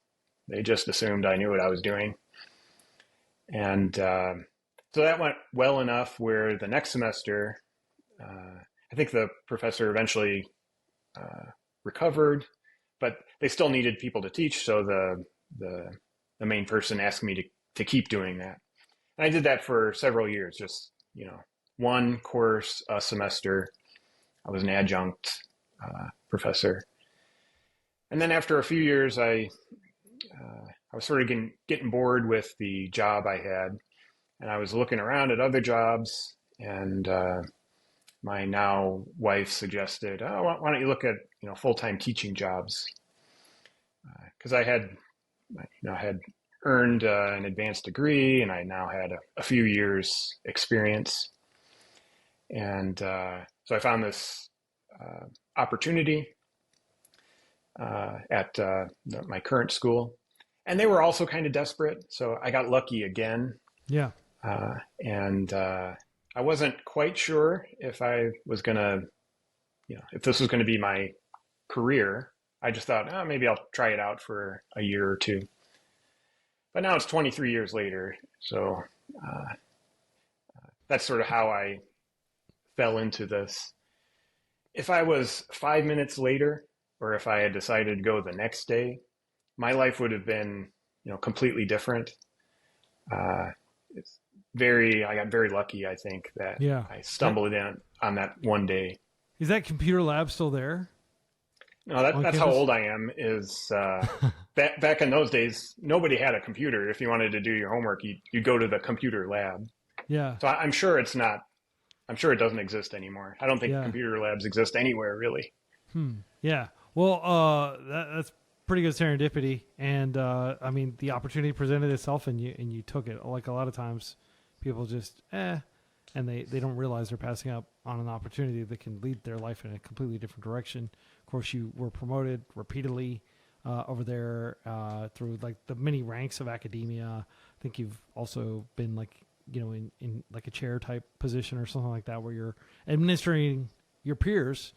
They just assumed I knew what I was doing. And so that went well enough where the next semester, I think the professor eventually recovered, but they still needed people to teach. So the main person asked me to keep doing that. And I did that for several years, just, one course a semester. I was an adjunct professor. And then after a few years, I was sort of getting bored with the job I had, and I was looking around at other jobs, and my now wife suggested, oh, why don't you look at full-time teaching jobs? Because I had earned an advanced degree, and I now had a few years experience. And so I found this opportunity at my current school. And they were also kind of desperate, so I got lucky again. Yeah. And I wasn't quite sure if I was going to, if this was going to be my career. I just thought, oh, maybe I'll try it out for a year or two. But now it's 23 years later, so that's sort of how I fell into this. If I was 5 minutes later, or if I had decided to go the next day, my life would have been, completely different. I got very lucky, I think, that I stumbled in on that one day. Is that computer lab still there? No, that's how old I am. Is back in those days, nobody had a computer. If you wanted to do your homework, you'd go to the computer lab. Yeah. So I'm sure it's not. I'm sure it doesn't exist anymore. I don't think Yeah. computer labs exist anywhere really. Yeah. Well, that's pretty good serendipity, and I mean, the opportunity presented itself, and you took it. Like a lot of times, people just and they don't realize they're passing up on an opportunity that can lead their life in a completely different direction. Of course, you were promoted repeatedly over there through like the many ranks of academia. I think you've also been like in like a chair type position or something like that, where you're administering your peers,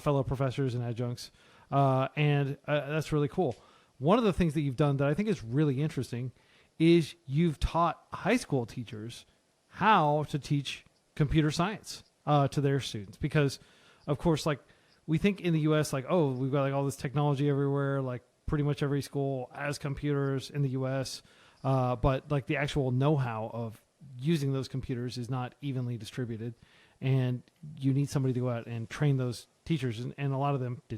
fellow professors and adjuncts, and that's really cool. One of the things that you've done that I think is really interesting is you've taught high school teachers how to teach computer science to their students, because of course, like, we think in the US, like, oh, we've got like all this technology everywhere, like pretty much every school has computers in the US, but like the actual know-how of using those computers is not evenly distributed, and you need somebody to go out and train those teachers, and a lot of them they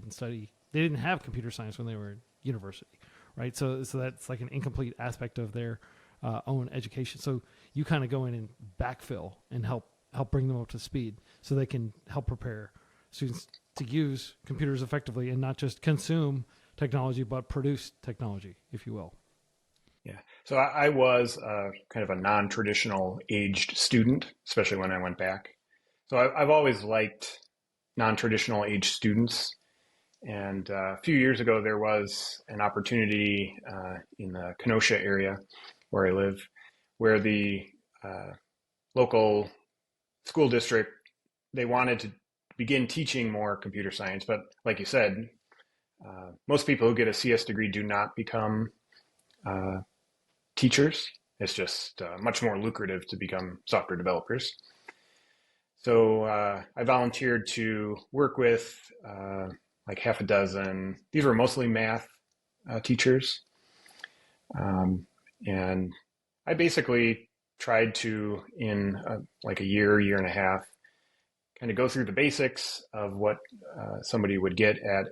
didn't have computer science when they were in university, right? So that's like an incomplete aspect of their own education. So you kind of go in and backfill and help bring them up to speed, so they can help prepare students to use computers effectively and not just consume technology, but produce technology, if you will. Yeah. So I was kind of a non-traditional aged student, especially when I went back. So I've always liked non-traditional aged students. And a few years ago, there was an opportunity in the Kenosha area where I live, where the local school district, they wanted to begin teaching more computer science. But like you said, most people who get a CS degree do not become teachers. It's just much more lucrative to become software developers. So I volunteered to work with like half a dozen. These were mostly math teachers. And I basically tried to, in like a year and a half, kind of go through the basics of what somebody would get at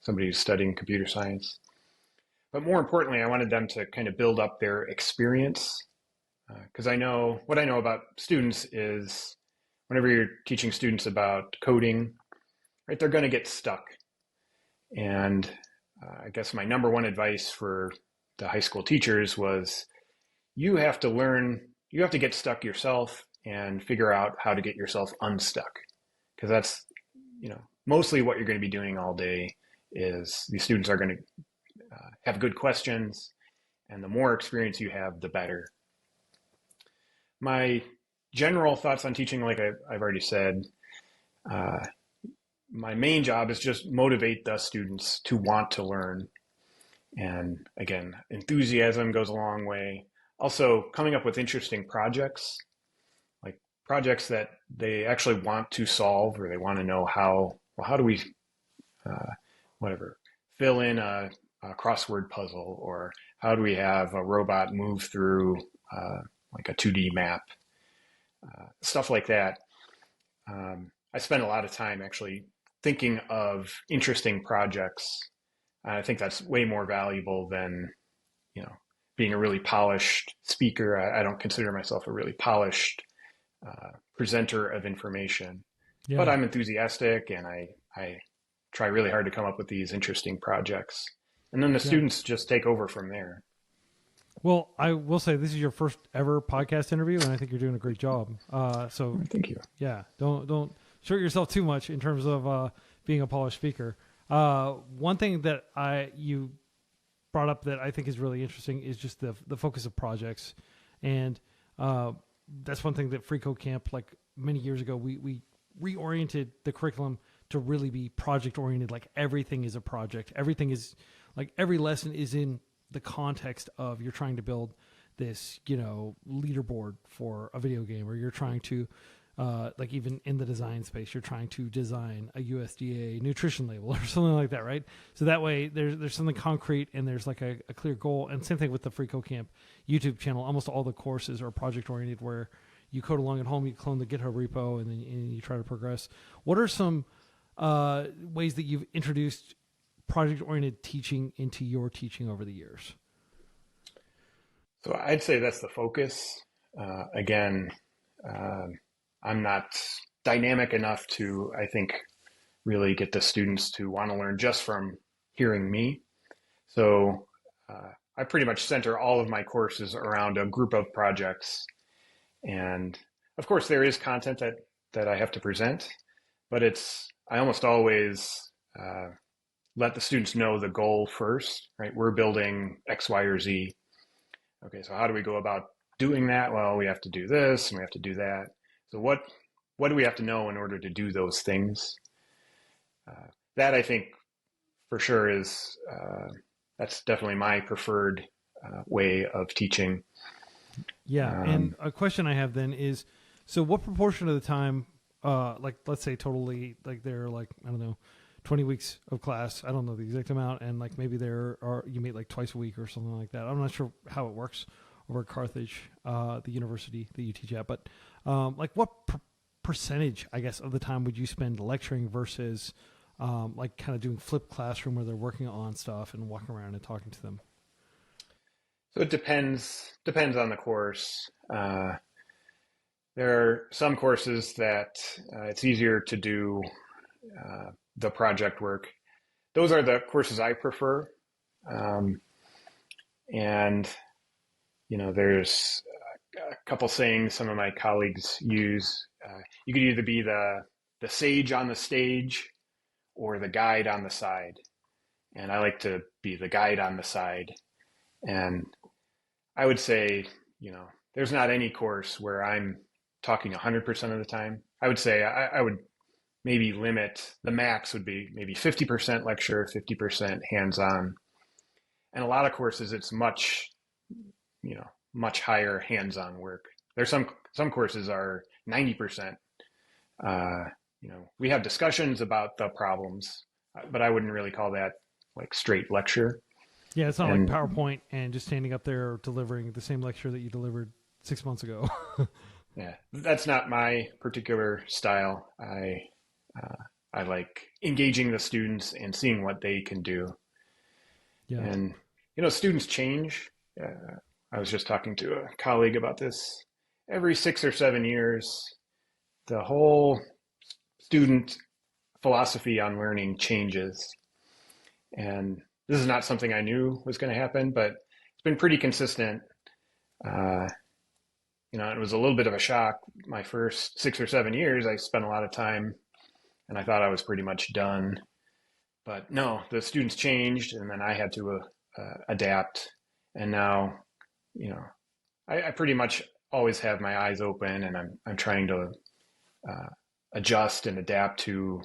somebody who's studying computer science. But more importantly, I wanted them to kind of build up their experience, because I know about students is whenever you're teaching students about coding, right, they're going to get stuck. And I guess my number one advice for the high school teachers was you have to get stuck yourself and figure out how to get yourself unstuck. Because that's, mostly what you're going to be doing all day is these students are going to have good questions, and the more experience you have, the better. My general thoughts on teaching, like I've already said, my main job is just motivate the students to want to learn. And again, enthusiasm goes a long way. Also, coming up with interesting projects, like projects that they actually want to solve, or they want to know how do we, fill in a crossword puzzle, or how do we have a robot move through like a 2D map, stuff like that. I spend a lot of time actually thinking of interesting projects. I think that's way more valuable than, being a really polished speaker. I don't consider myself a really polished presenter of information, but I'm enthusiastic, and I try really hard to come up with these interesting projects. And then the students just take over from there. Well, I will say this is your first ever podcast interview, and I think you're doing a great job. So thank you. Yeah, don't short yourself too much in terms of being a polished speaker. One thing that you brought up that I think is really interesting is just the focus of projects, and that's one thing that freeCodeCamp, like many years ago, we reoriented the curriculum to really be project oriented. Like everything is a project. Everything is like every lesson is in the context of you're trying to build this, leaderboard for a video game, or you're trying to, like even in the design space, you're trying to design a USDA nutrition label or something like that, right? So that way there's something concrete, and there's like a clear goal. And same thing with the freeCodeCamp YouTube channel. Almost all the courses are project oriented, where you code along at home, you clone the GitHub repo, and then you try to progress. What are some ways that you've introduced project-oriented teaching into your teaching over the years? So I'd say that's the focus. again, I'm not dynamic enough to, I think, really get the students to want to learn just from hearing me. So I pretty much center all of my courses around a group of projects. And of course, there is content that I have to present, but I almost always let the students know the goal first, right? We're building X, Y, or Z. Okay, so how do we go about doing that? Well, we have to do this and we have to do that. So what do we have to know in order to do those things? That I think for sure is, that's definitely my preferred way of teaching. Yeah. And a question I have then is, so what proportion of the time, like let's say totally, like they're like, I don't know, 20 weeks of class. I don't know the exact amount. And like maybe you meet like twice a week or something like that. I'm not sure how it works over at Carthage, the university that you teach at, but like what percentage, I guess, of the time would you spend lecturing versus like kind of doing flipped classroom where they're working on stuff and walking around and talking to them? So it depends on the course. There are some courses that it's easier to do the project work. Those are the courses I prefer. And, there's a couple sayings some of my colleagues use. You could either be the sage on the stage or the guide on the side. And I like to be the guide on the side. And I would say, there's not any course where I'm talking 100% of the time. I would say I would maybe limit, the max would be maybe 50% lecture, 50% hands-on. And a lot of courses, it's much higher hands-on work. There's some courses are 90%. We have discussions about the problems, but I wouldn't really call that like straight lecture. Yeah, it's not like PowerPoint and just standing up there delivering the same lecture that you delivered 6 months ago. Yeah, that's not my particular style. I like engaging the students and seeing what they can do. Yeah. And, students change. I was just talking to a colleague about this. Every 6 or 7 years, the whole student philosophy on learning changes. And this is not something I knew was going to happen, but it's been pretty consistent. It was a little bit of a shock. My first 6 or 7 years, I spent a lot of time and I thought I was pretty much done. But no, the students changed and then I had to adapt. And now, I pretty much always have my eyes open and I'm trying to adjust and adapt to,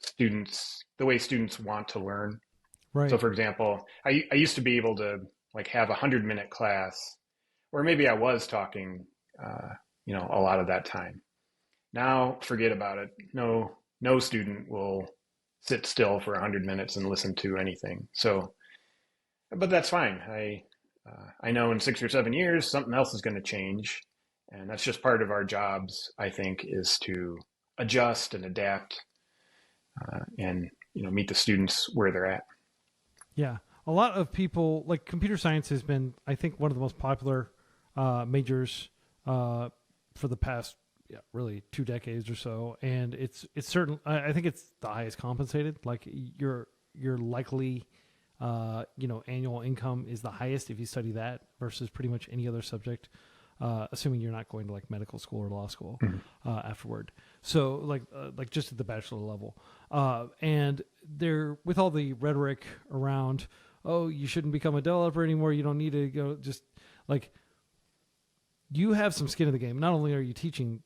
students, the way students want to learn. Right. So for example, I used to be able to like have 100-minute class, or maybe I was talking, a lot of that time. Now, forget about it. No student will sit still for 100 minutes and listen to anything. So, but that's fine. I know in 6 or 7 years, something else is going to change. And that's just part of our jobs, I think, is to adjust and adapt and, meet the students where they're at. Yeah. A lot of people, like computer science has been, I think, one of the most popular majors for the past, really 2 decades or so. And it's certain, I think it's the highest compensated. Like your likely, annual income is the highest if you study that versus pretty much any other subject, assuming you're not going to like medical school or law school afterward. So like just at the bachelor level. And there, with all the rhetoric around, oh, you shouldn't become a developer anymore. You don't need to go, just like, you have some skin in the game. Not only are you teaching,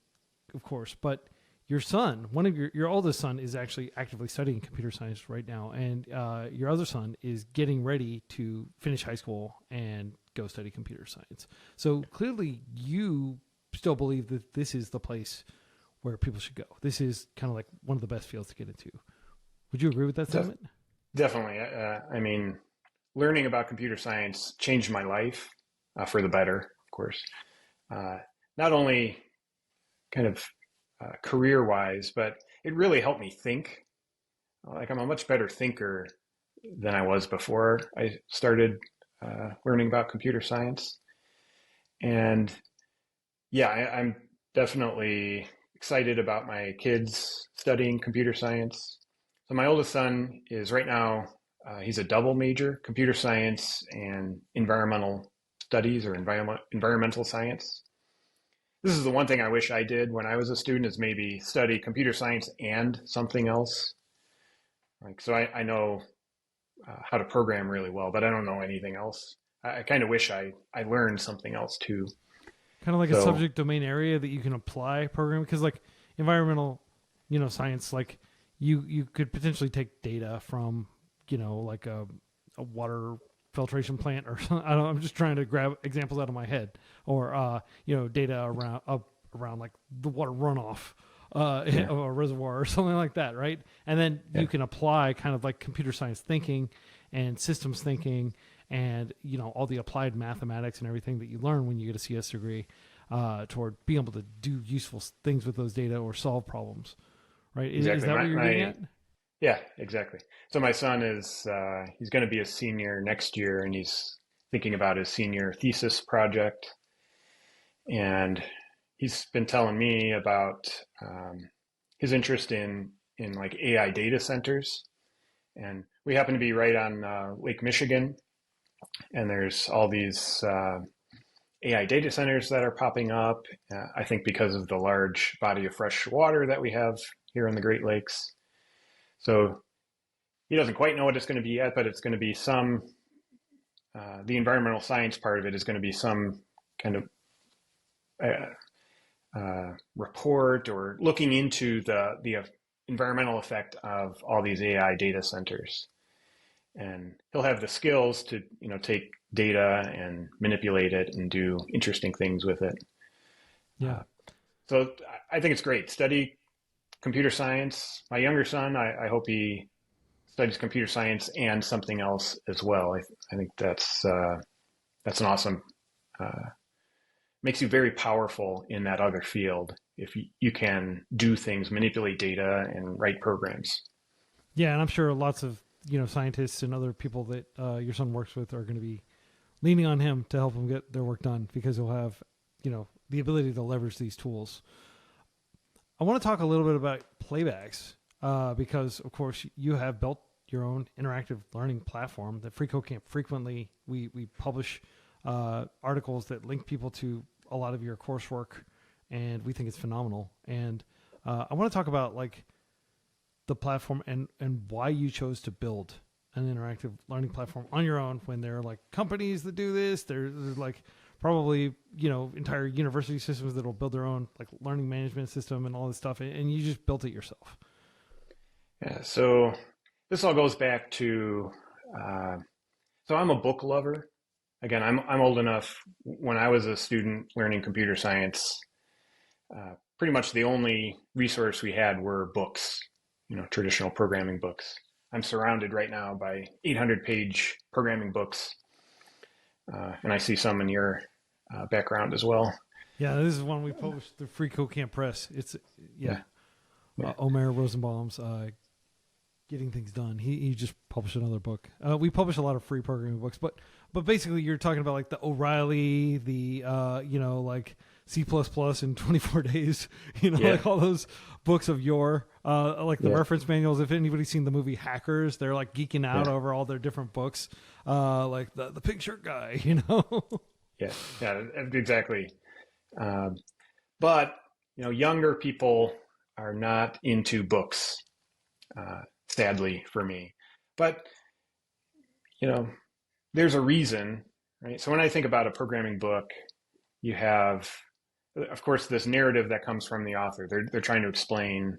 of course, but your son, one of your oldest son is actually actively studying computer science right now. And your other son is getting ready to finish high school and go study computer science. So clearly you still believe that this is the place where people should go. This is kind of like one of the best fields to get into. Would you agree with that sentiment? Definitely. I mean, learning about computer science changed my life for the better, of course. Not only kind of career-wise, but it really helped me think. Like I'm a much better thinker than I was before I started learning about computer science. And yeah, I'm definitely excited about my kids studying computer science. So my oldest son is right now, he's a double major, computer science and environmental studies or environmental science. This is the one thing I wish I did when I was a student is maybe study computer science and something else. Like, so I know how to program really well, but I don't know anything else. I kind of wish I learned something else too. Kind of like a So subject domain area that you can apply programming, because like environmental, science, like you could potentially take data from, like a water filtration plant or something. I'm just trying to grab examples out of my head, or data around like the water runoff yeah, of a reservoir or something like that, right? And then yeah, you can apply kind of like computer science thinking and systems thinking and all the applied mathematics and everything that you learn when you get a CS degree toward being able to do useful things with those data or solve problems, right? Is exactly. that what you're getting at? Yeah, exactly. So my son is he's going to be a senior next year, and he's thinking about his senior thesis project, and he's been telling me about his interest in like AI data centers, and we happen to be right on Lake Michigan, and there's all these AI data centers that are popping up. I think because of the large body of fresh water that we have here in the Great Lakes. So he doesn't quite know what it's going to be yet, but it's going to be some. The environmental science part of it is going to be some kind of report or looking into the environmental effect of all these AI data centers. And he'll have the skills to take data and manipulate it and do interesting things with it. Yeah. Uh, so I think it's great. Study computer science. My younger son, I hope he studies computer science and something else as well. I think that's an awesome. Makes you very powerful in that other field if you can do things, manipulate data, and write programs. Yeah, and I'm sure lots of scientists and other people that your son works with are going to be leaning on him to help them get their work done because he'll have the ability to leverage these tools. I want to talk a little bit about playbacks because, of course, you have built your own interactive learning platform. The FreeCodeCamp frequently we publish articles that link people to a lot of your coursework, and we think it's phenomenal. And I want to talk about like the platform and why you chose to build an interactive learning platform on your own when there are like companies that do this. There's like probably entire university systems that will build their own like learning management system and all this stuff, and you just built it yourself. Yeah. So this all goes back to. So I'm a book lover. Again, I'm old enough. When I was a student learning computer science, pretty much the only resource we had were books, traditional programming books. I'm surrounded right now by 800-page programming books, and I see some in your background as well. Yeah, this is one we published through FreeCodeCamp Press. It's Omer Rosenbaum's Getting Things Done. He just published another book. We publish a lot of free programming books, but basically you're talking about like the O'Reilly, the like C++ in 24 days, like all those books of yore, like the reference manuals. If anybody's seen the movie Hackers, they're like geeking out over all their different books, like the pink shirt guy, Yeah, exactly. But younger people are not into books, sadly for me. But there's a reason, right? So when I think about a programming book, you have, of course, this narrative that comes from the author. They're trying to explain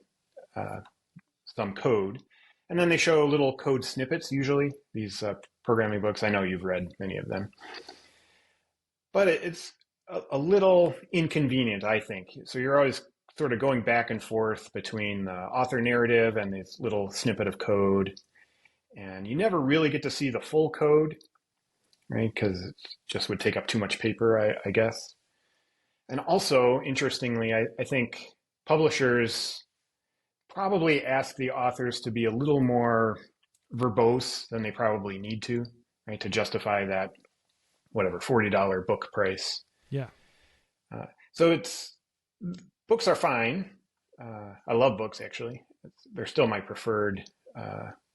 some code, and then they show little code snippets. Usually, these programming books. I know you've read many of them, but it's a little inconvenient, I think. So you're always sort of going back and forth between the author narrative and this little snippet of code, and you never really get to see the full code, right? Because it just would take up too much paper, I guess. And also, interestingly, I think publishers probably ask the authors to be a little more verbose than they probably need to, right? To justify that, whatever, $40 book price. Yeah. So books are fine. I love books, actually. They're still my preferred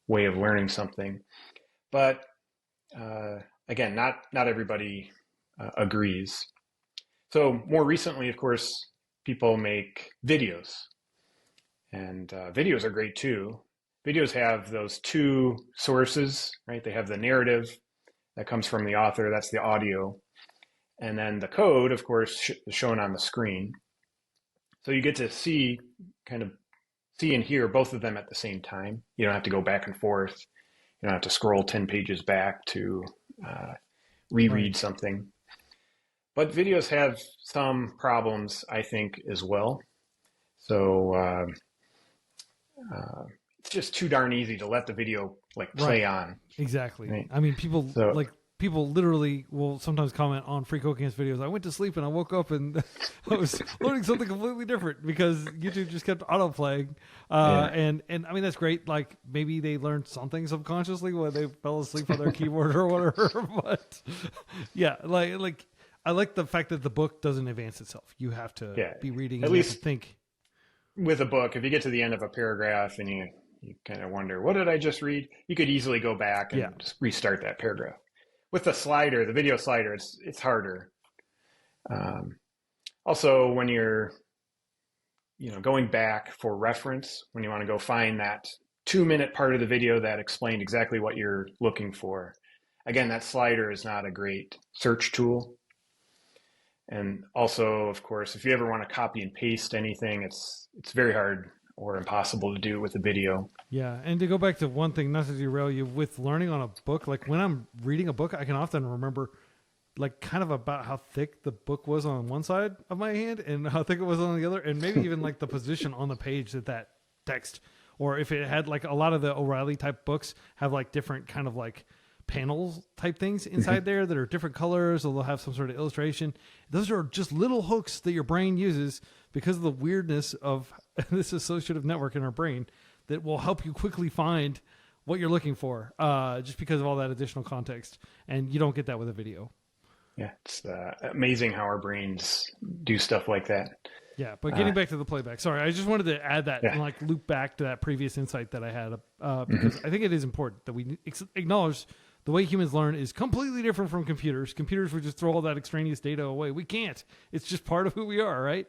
way of learning something. But again, not everybody agrees. So more recently, of course, people make videos. And videos are great too. Videos have those two sources, right? They have the narrative that comes from the author, that's the audio. And then the code, of course, is shown on the screen. So you get to see and hear both of them at the same time. You don't have to go back and forth. You don't have to scroll 10 pages back to reread something. But videos have some problems, I think, as well. So it's just too darn easy to let the video play on. Exactly. Right? I mean, people literally will sometimes comment on freeCodeCamp's videos. I went to sleep and I woke up and I was learning something completely different because YouTube just kept autoplaying. And I mean, that's great. Like maybe they learned something subconsciously when they fell asleep on their keyboard or whatever. But yeah, like I like the fact that the book doesn't advance itself. You have to be reading. At least think. With a book, if you get to the end of a paragraph and you kind of wonder, what did I just read? You could easily go back and just restart that paragraph. With the slider, the video slider, it's harder. Also, when you're going back for reference, when you want to go find that 2-minute part of the video that explained exactly what you're looking for, again, that slider is not a great search tool. And also, of course, if you ever want to copy and paste anything, it's very hard or impossible to do with a video. Yeah, and to go back to one thing, not to derail you, with learning on a book, like when I'm reading a book, I can often remember like kind of about how thick the book was on one side of my hand and how thick it was on the other, and maybe even like the position on the page that text, or if it had like a lot of the O'Reilly type books have like different kind of like panels type things inside there that are different colors, or they'll have some sort of illustration. Those are just little hooks that your brain uses because of the weirdness of this associative network in our brain that will help you quickly find what you're looking for, just because of all that additional context. And you don't get that with a video. Yeah, it's amazing how our brains do stuff like that. Yeah, but getting back to the playback, sorry, I just wanted to add that and like loop back to that previous insight that I had, because I think it is important that we acknowledge the way humans learn is completely different from computers. Computers would just throw all that extraneous data away. We can't. It's just part of who we are, right?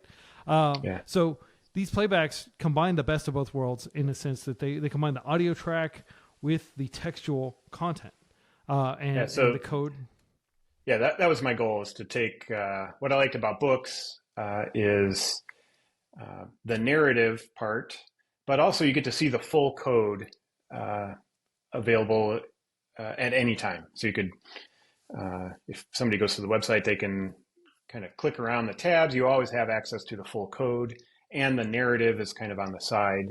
So these playbacks combine the best of both worlds in the sense that they combine the audio track with the textual content and the code. Yeah, that was my goal, is to take what I liked about books is the narrative part, but also you get to see the full code available at any time. So you could, if somebody goes to the website, they can kind of click around the tabs. You always have access to the full code, and the narrative is kind of on the side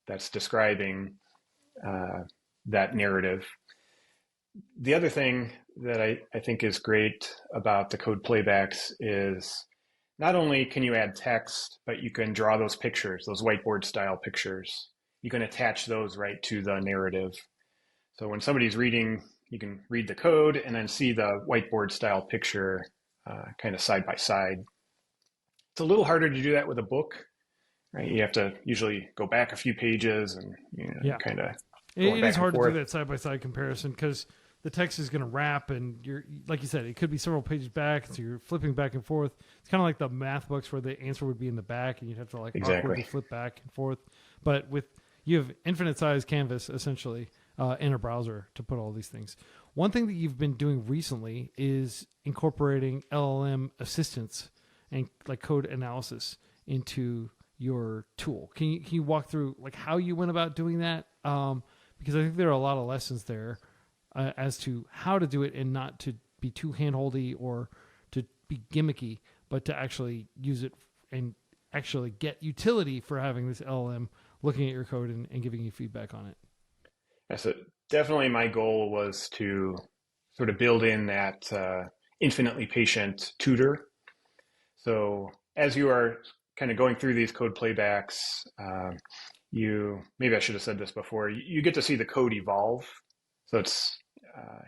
that's describing that narrative. The other thing that I think is great about the code playbacks is not only can you add text, but you can draw those pictures, those whiteboard style pictures. You can attach those right to the narrative. So when somebody's reading, you can read the code and then see the whiteboard style picture kind of side by side. It's a little harder to do that with a book, right? You have to usually go back a few pages and kind of. It is hard to do that side by side comparison because the text is going to wrap, and you're, like you said, it could be several pages back, so you're flipping back and forth. It's kind of like the math books where the answer would be in the back, and you'd have to awkwardly flip back and forth. But you have infinite size canvas essentially in a browser to put all these things. One thing that you've been doing recently is incorporating LLM assistance and like code analysis into your tool. Can you walk through like how you went about doing that? Because I think there are a lot of lessons there as to how to do it, and not to be too handholdy or to be gimmicky, but to actually use it and actually get utility for having this LLM looking at your code and giving you feedback on it. Yeah, so definitely my goal was to sort of build in that infinitely patient tutor. So as you are kind of going through these code playbacks, maybe I should have said this before, you get to see the code evolve. So it's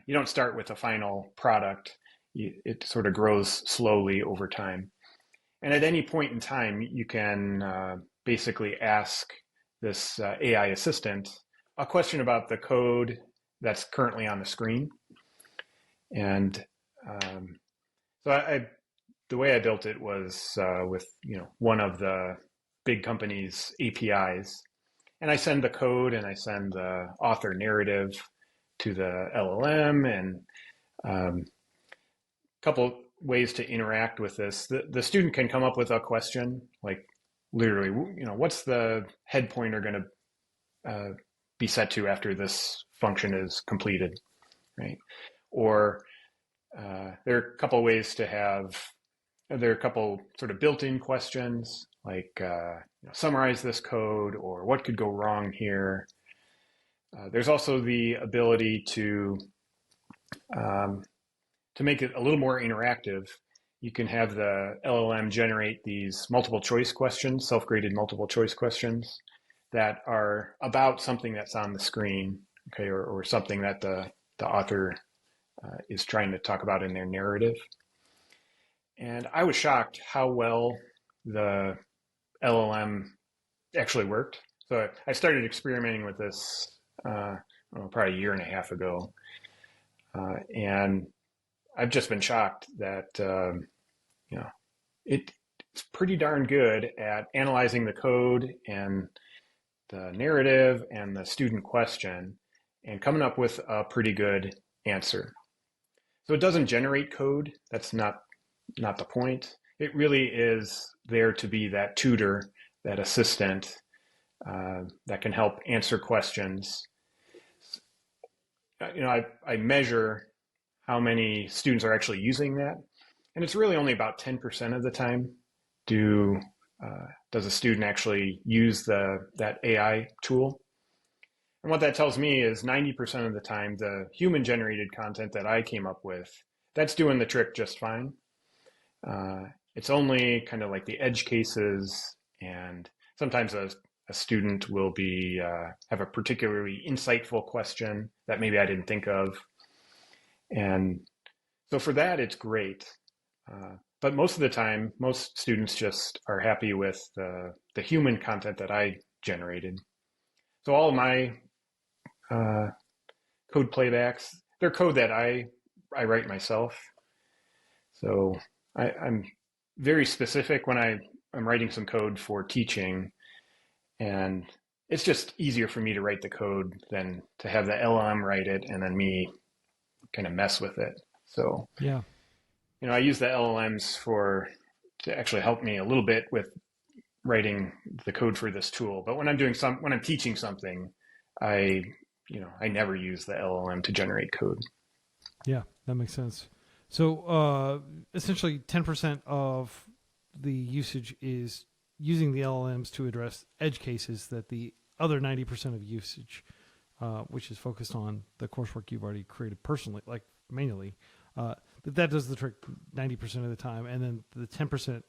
you don't start with a final product. it sort of grows slowly over time. And at any point in time, you can basically ask this AI assistant a question about the code that's currently on the screen. And so the way I built it was with one of the big company's APIs, and I send the code and I send the author narrative to the LLM, and a couple ways to interact with this. The student can come up with a question like, literally, what's the head pointer going to be set to after this function is completed, right? Or there are a couple ways to have. There are a couple sort of built-in questions like summarize this code, or what could go wrong here. There's also the ability to make it a little more interactive. You can have the LLM generate these multiple choice questions, self-graded multiple choice questions that are about something that's on the screen, okay, or something that the author is trying to talk about in their narrative. And I was shocked how well the LLM actually worked. So I started experimenting with this probably a year and a half ago. And I've just been shocked that, it's pretty darn good at analyzing the code and the narrative and the student question and coming up with a pretty good answer. So it doesn't generate code. That's not the point. It really is there to be that tutor, that assistant that can help answer questions. I measure how many students are actually using that, and it's really only about 10% of the time does a student actually use that AI tool. And what that tells me is 90% of the time, the human-generated content that I came up with, that's doing the trick just fine. It's only kind of like the edge cases, and sometimes a student will have a particularly insightful question that maybe I didn't think of. And so for that, it's great. But most of the time, most students just are happy with the human content that I generated. So all of my code playbacks, they're code that I write myself. So I'm very specific when I'm writing some code for teaching, and it's just easier for me to write the code than to have the LLM write it and then me kind of mess with it. So yeah, I use the LLMs to actually help me a little bit with writing the code for this tool. But when I'm teaching something, I never use the LLM to generate code. Yeah, that makes sense. So essentially 10% of the usage is using the LLMs to address edge cases that the other 90% of usage, which is focused on the coursework you've already created personally, like manually, that does the trick 90% of the time. And then the 10%,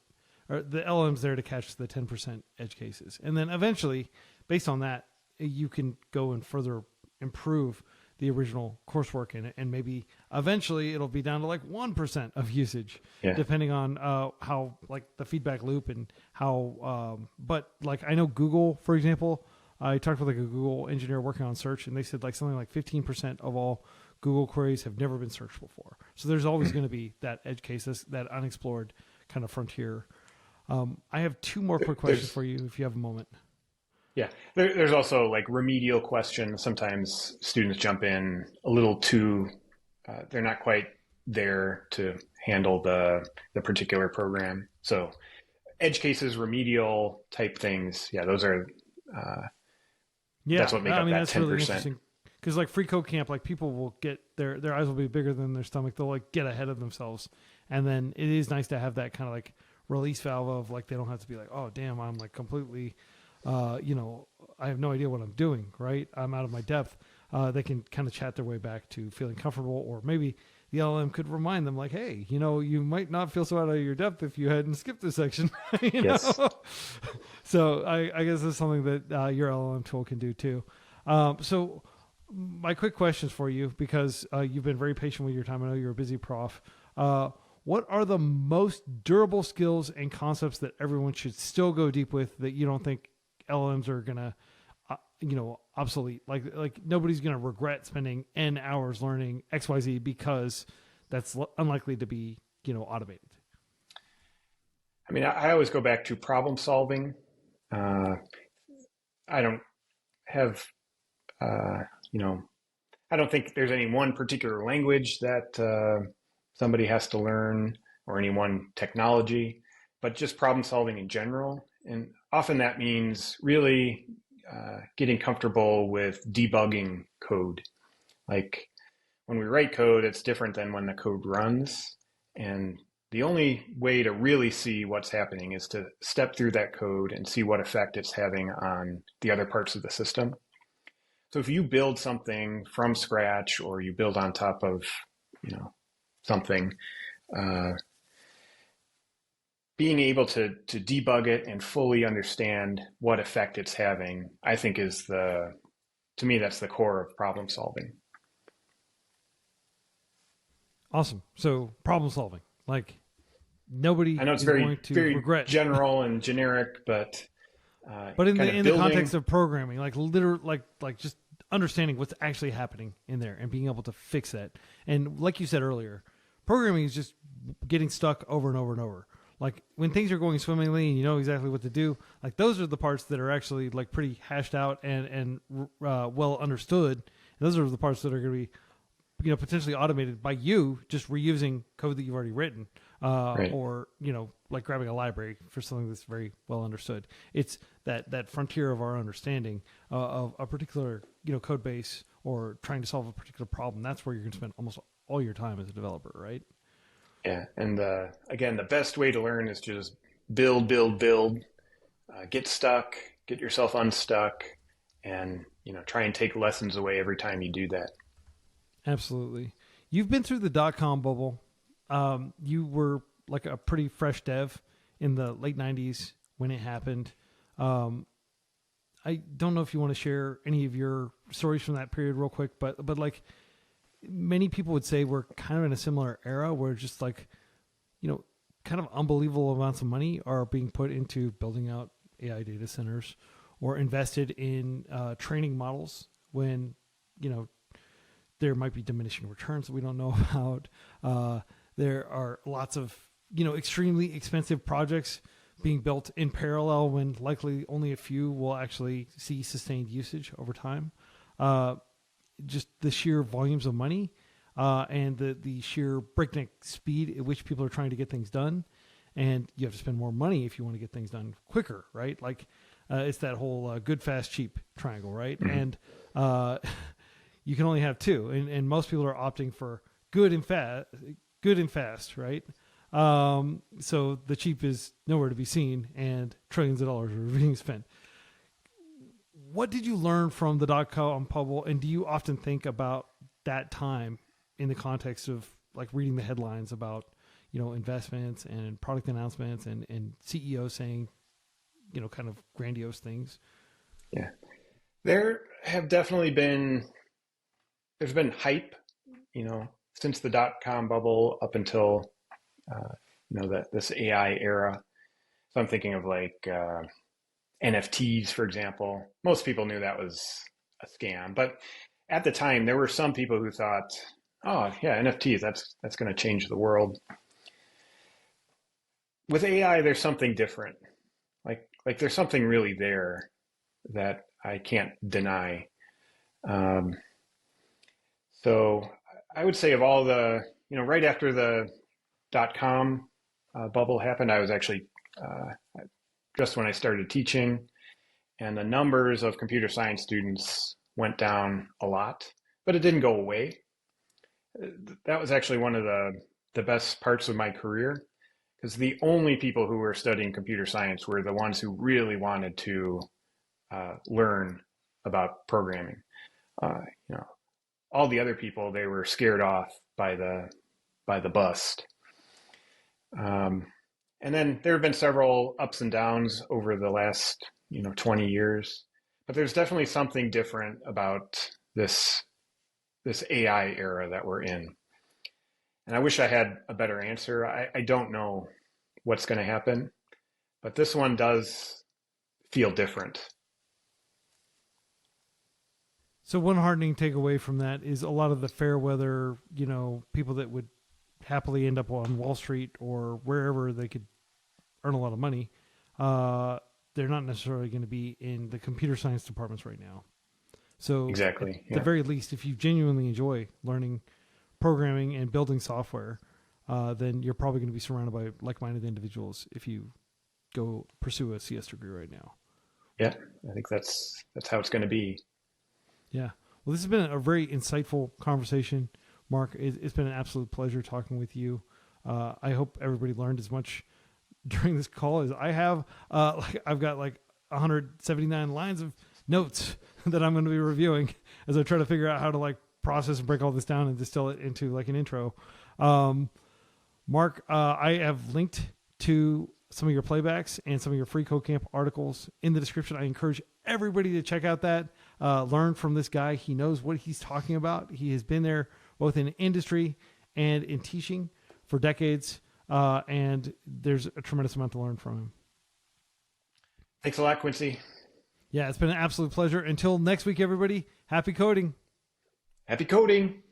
or the LLM's there to catch the 10% edge cases. And then eventually, based on that, you can go and further improve the original coursework in it, and maybe eventually it'll be down to like 1% of usage, depending on how, like, the feedback loop and how. But like, I know Google, for example, I talked with like a Google engineer working on search, and they said like something like 15% of all Google queries have never been searched before. So there's always going to be that edge case, that unexplored kind of frontier. I have two more quick questions for you, if you have a moment. Yeah, there's also like remedial questions. Sometimes students jump in a little too, they're not quite there to handle the particular program. So edge cases, remedial type things, those are, that's what make up that 10%. Really interesting. Because like freeCodeCamp, like people will get their eyes will be bigger than their stomach. They'll like get ahead of themselves. And then it is nice to have that kind of like release valve of like, they don't have to be like, oh damn, I'm like completely, I have no idea what I'm doing, right? I'm out of my depth. They can kind of chat their way back to feeling comfortable, or maybe the LLM could remind them like, hey, you might not feel so out of your depth if you hadn't skipped this section. Yes. So I guess that's something that your LLM tool can do too. So my quick questions for you, because you've been very patient with your time. I know you're a busy prof. What are the most durable skills and concepts that everyone should still go deep with that you don't think LLMs are gonna, obsolete? Like nobody's gonna regret spending N hours learning XYZ because that's unlikely to be, automated. I mean, I always go back to problem solving. I don't have, I don't think there's any one particular language that somebody has to learn or any one technology, but just problem solving in general. And often that means really getting comfortable with debugging code. Like when we write code, it's different than when the code runs. And the only way to really see what's happening is to step through that code and see what effect it's having on the other parts of the system. So if you build something from scratch or you build on top of, something, being able to debug it and fully understand what effect it's having, I think to me, that's the core of problem solving. Awesome. So problem solving, like nobody I know it's is very, going to very regret. general and generic, but in building, the context of programming, like literally, like just understanding what's actually happening in there and being able to fix that. And like you said earlier, programming is just getting stuck over and over and over. Like when things are going swimmingly and you know exactly what to do, like those are the parts that are actually like pretty hashed out and well understood. And those are the parts that are going to be, potentially automated by you just reusing code that you've already written, right. or like grabbing a library for something that's very well understood. It's that frontier of our understanding of a particular code base or trying to solve a particular problem. That's where you're going to spend almost all your time as a developer, right? Yeah, and again, the best way to learn is just build, get stuck, get yourself unstuck, and try and take lessons away every time you do that. Absolutely. You've been through the .com bubble. You were like a pretty fresh dev in the late 90s when it happened. I don't know if you want to share any of your stories from that period real quick, but like many people would say we're kind of in a similar era where just like, kind of unbelievable amounts of money are being put into building out AI data centers or invested in training models when, there might be diminishing returns that we don't know about. There are lots of, extremely expensive projects being built in parallel when likely only a few will actually see sustained usage over time. Just the sheer volumes of money and the sheer breakneck speed at which people are trying to get things done. And you have to spend more money if you want to get things done quicker, right? Like it's that whole good, fast, cheap triangle, right? Mm-hmm. And you can only have two, and most people are opting for good and fast, right? So the cheap is nowhere to be seen, and trillions of dollars are being spent. What did you learn from the .com bubble, and do you often think about that time in the context of like reading the headlines about investments and product announcements and CEOs saying kind of grandiose things? Yeah, there have definitely been. There's been hype, since the .com bubble up until, this AI era. So I'm thinking of like NFTs, for example. Most people knew that was a scam, but at the time there were some people who thought, oh yeah, NFTs, that's going to change the world. With AI, there's something different. Like there's something really there that I can't deny. So I would say of all the, right after the .com bubble happened, I was actually just when I started teaching, and the numbers of computer science students went down a lot, but it didn't go away. That was actually one of the best parts of my career, because the only people who were studying computer science were the ones who really wanted to learn about programming. All the other people, they were scared off by the bust. And then there have been several ups and downs over the last 20 years, but there's definitely something different about this AI era that we're in. And I wish I had a better answer. I don't know what's going to happen, but this one does feel different. So one heartening takeaway from that is a lot of the fair weather, people that would happily end up on Wall Street or wherever they could earn a lot of money, they're not necessarily going to be in the computer science departments right now. So exactly, at the very least, if you genuinely enjoy learning programming and building software, then you're probably going to be surrounded by like-minded individuals if you go pursue a CS degree right now. Yeah, I think that's how it's going to be. Yeah. Well, this has been a very insightful conversation, Mark. It's been an absolute pleasure talking with you. I hope everybody learned as much during this call as I have. I've got 179 lines of notes that I'm going to be reviewing as I try to figure out how to process and break all this down and distill it into an intro. Mark, I have linked to some of your playbacks and some of your freeCodeCamp articles in the description. I encourage everybody to check out that, learn from this guy. He knows what he's talking about. He has been there both in industry and in teaching for decades, and there's a tremendous amount to learn from him. Thanks a lot, Quincy. Yeah, it's been an absolute pleasure. Until next week, everybody, happy coding. Happy coding.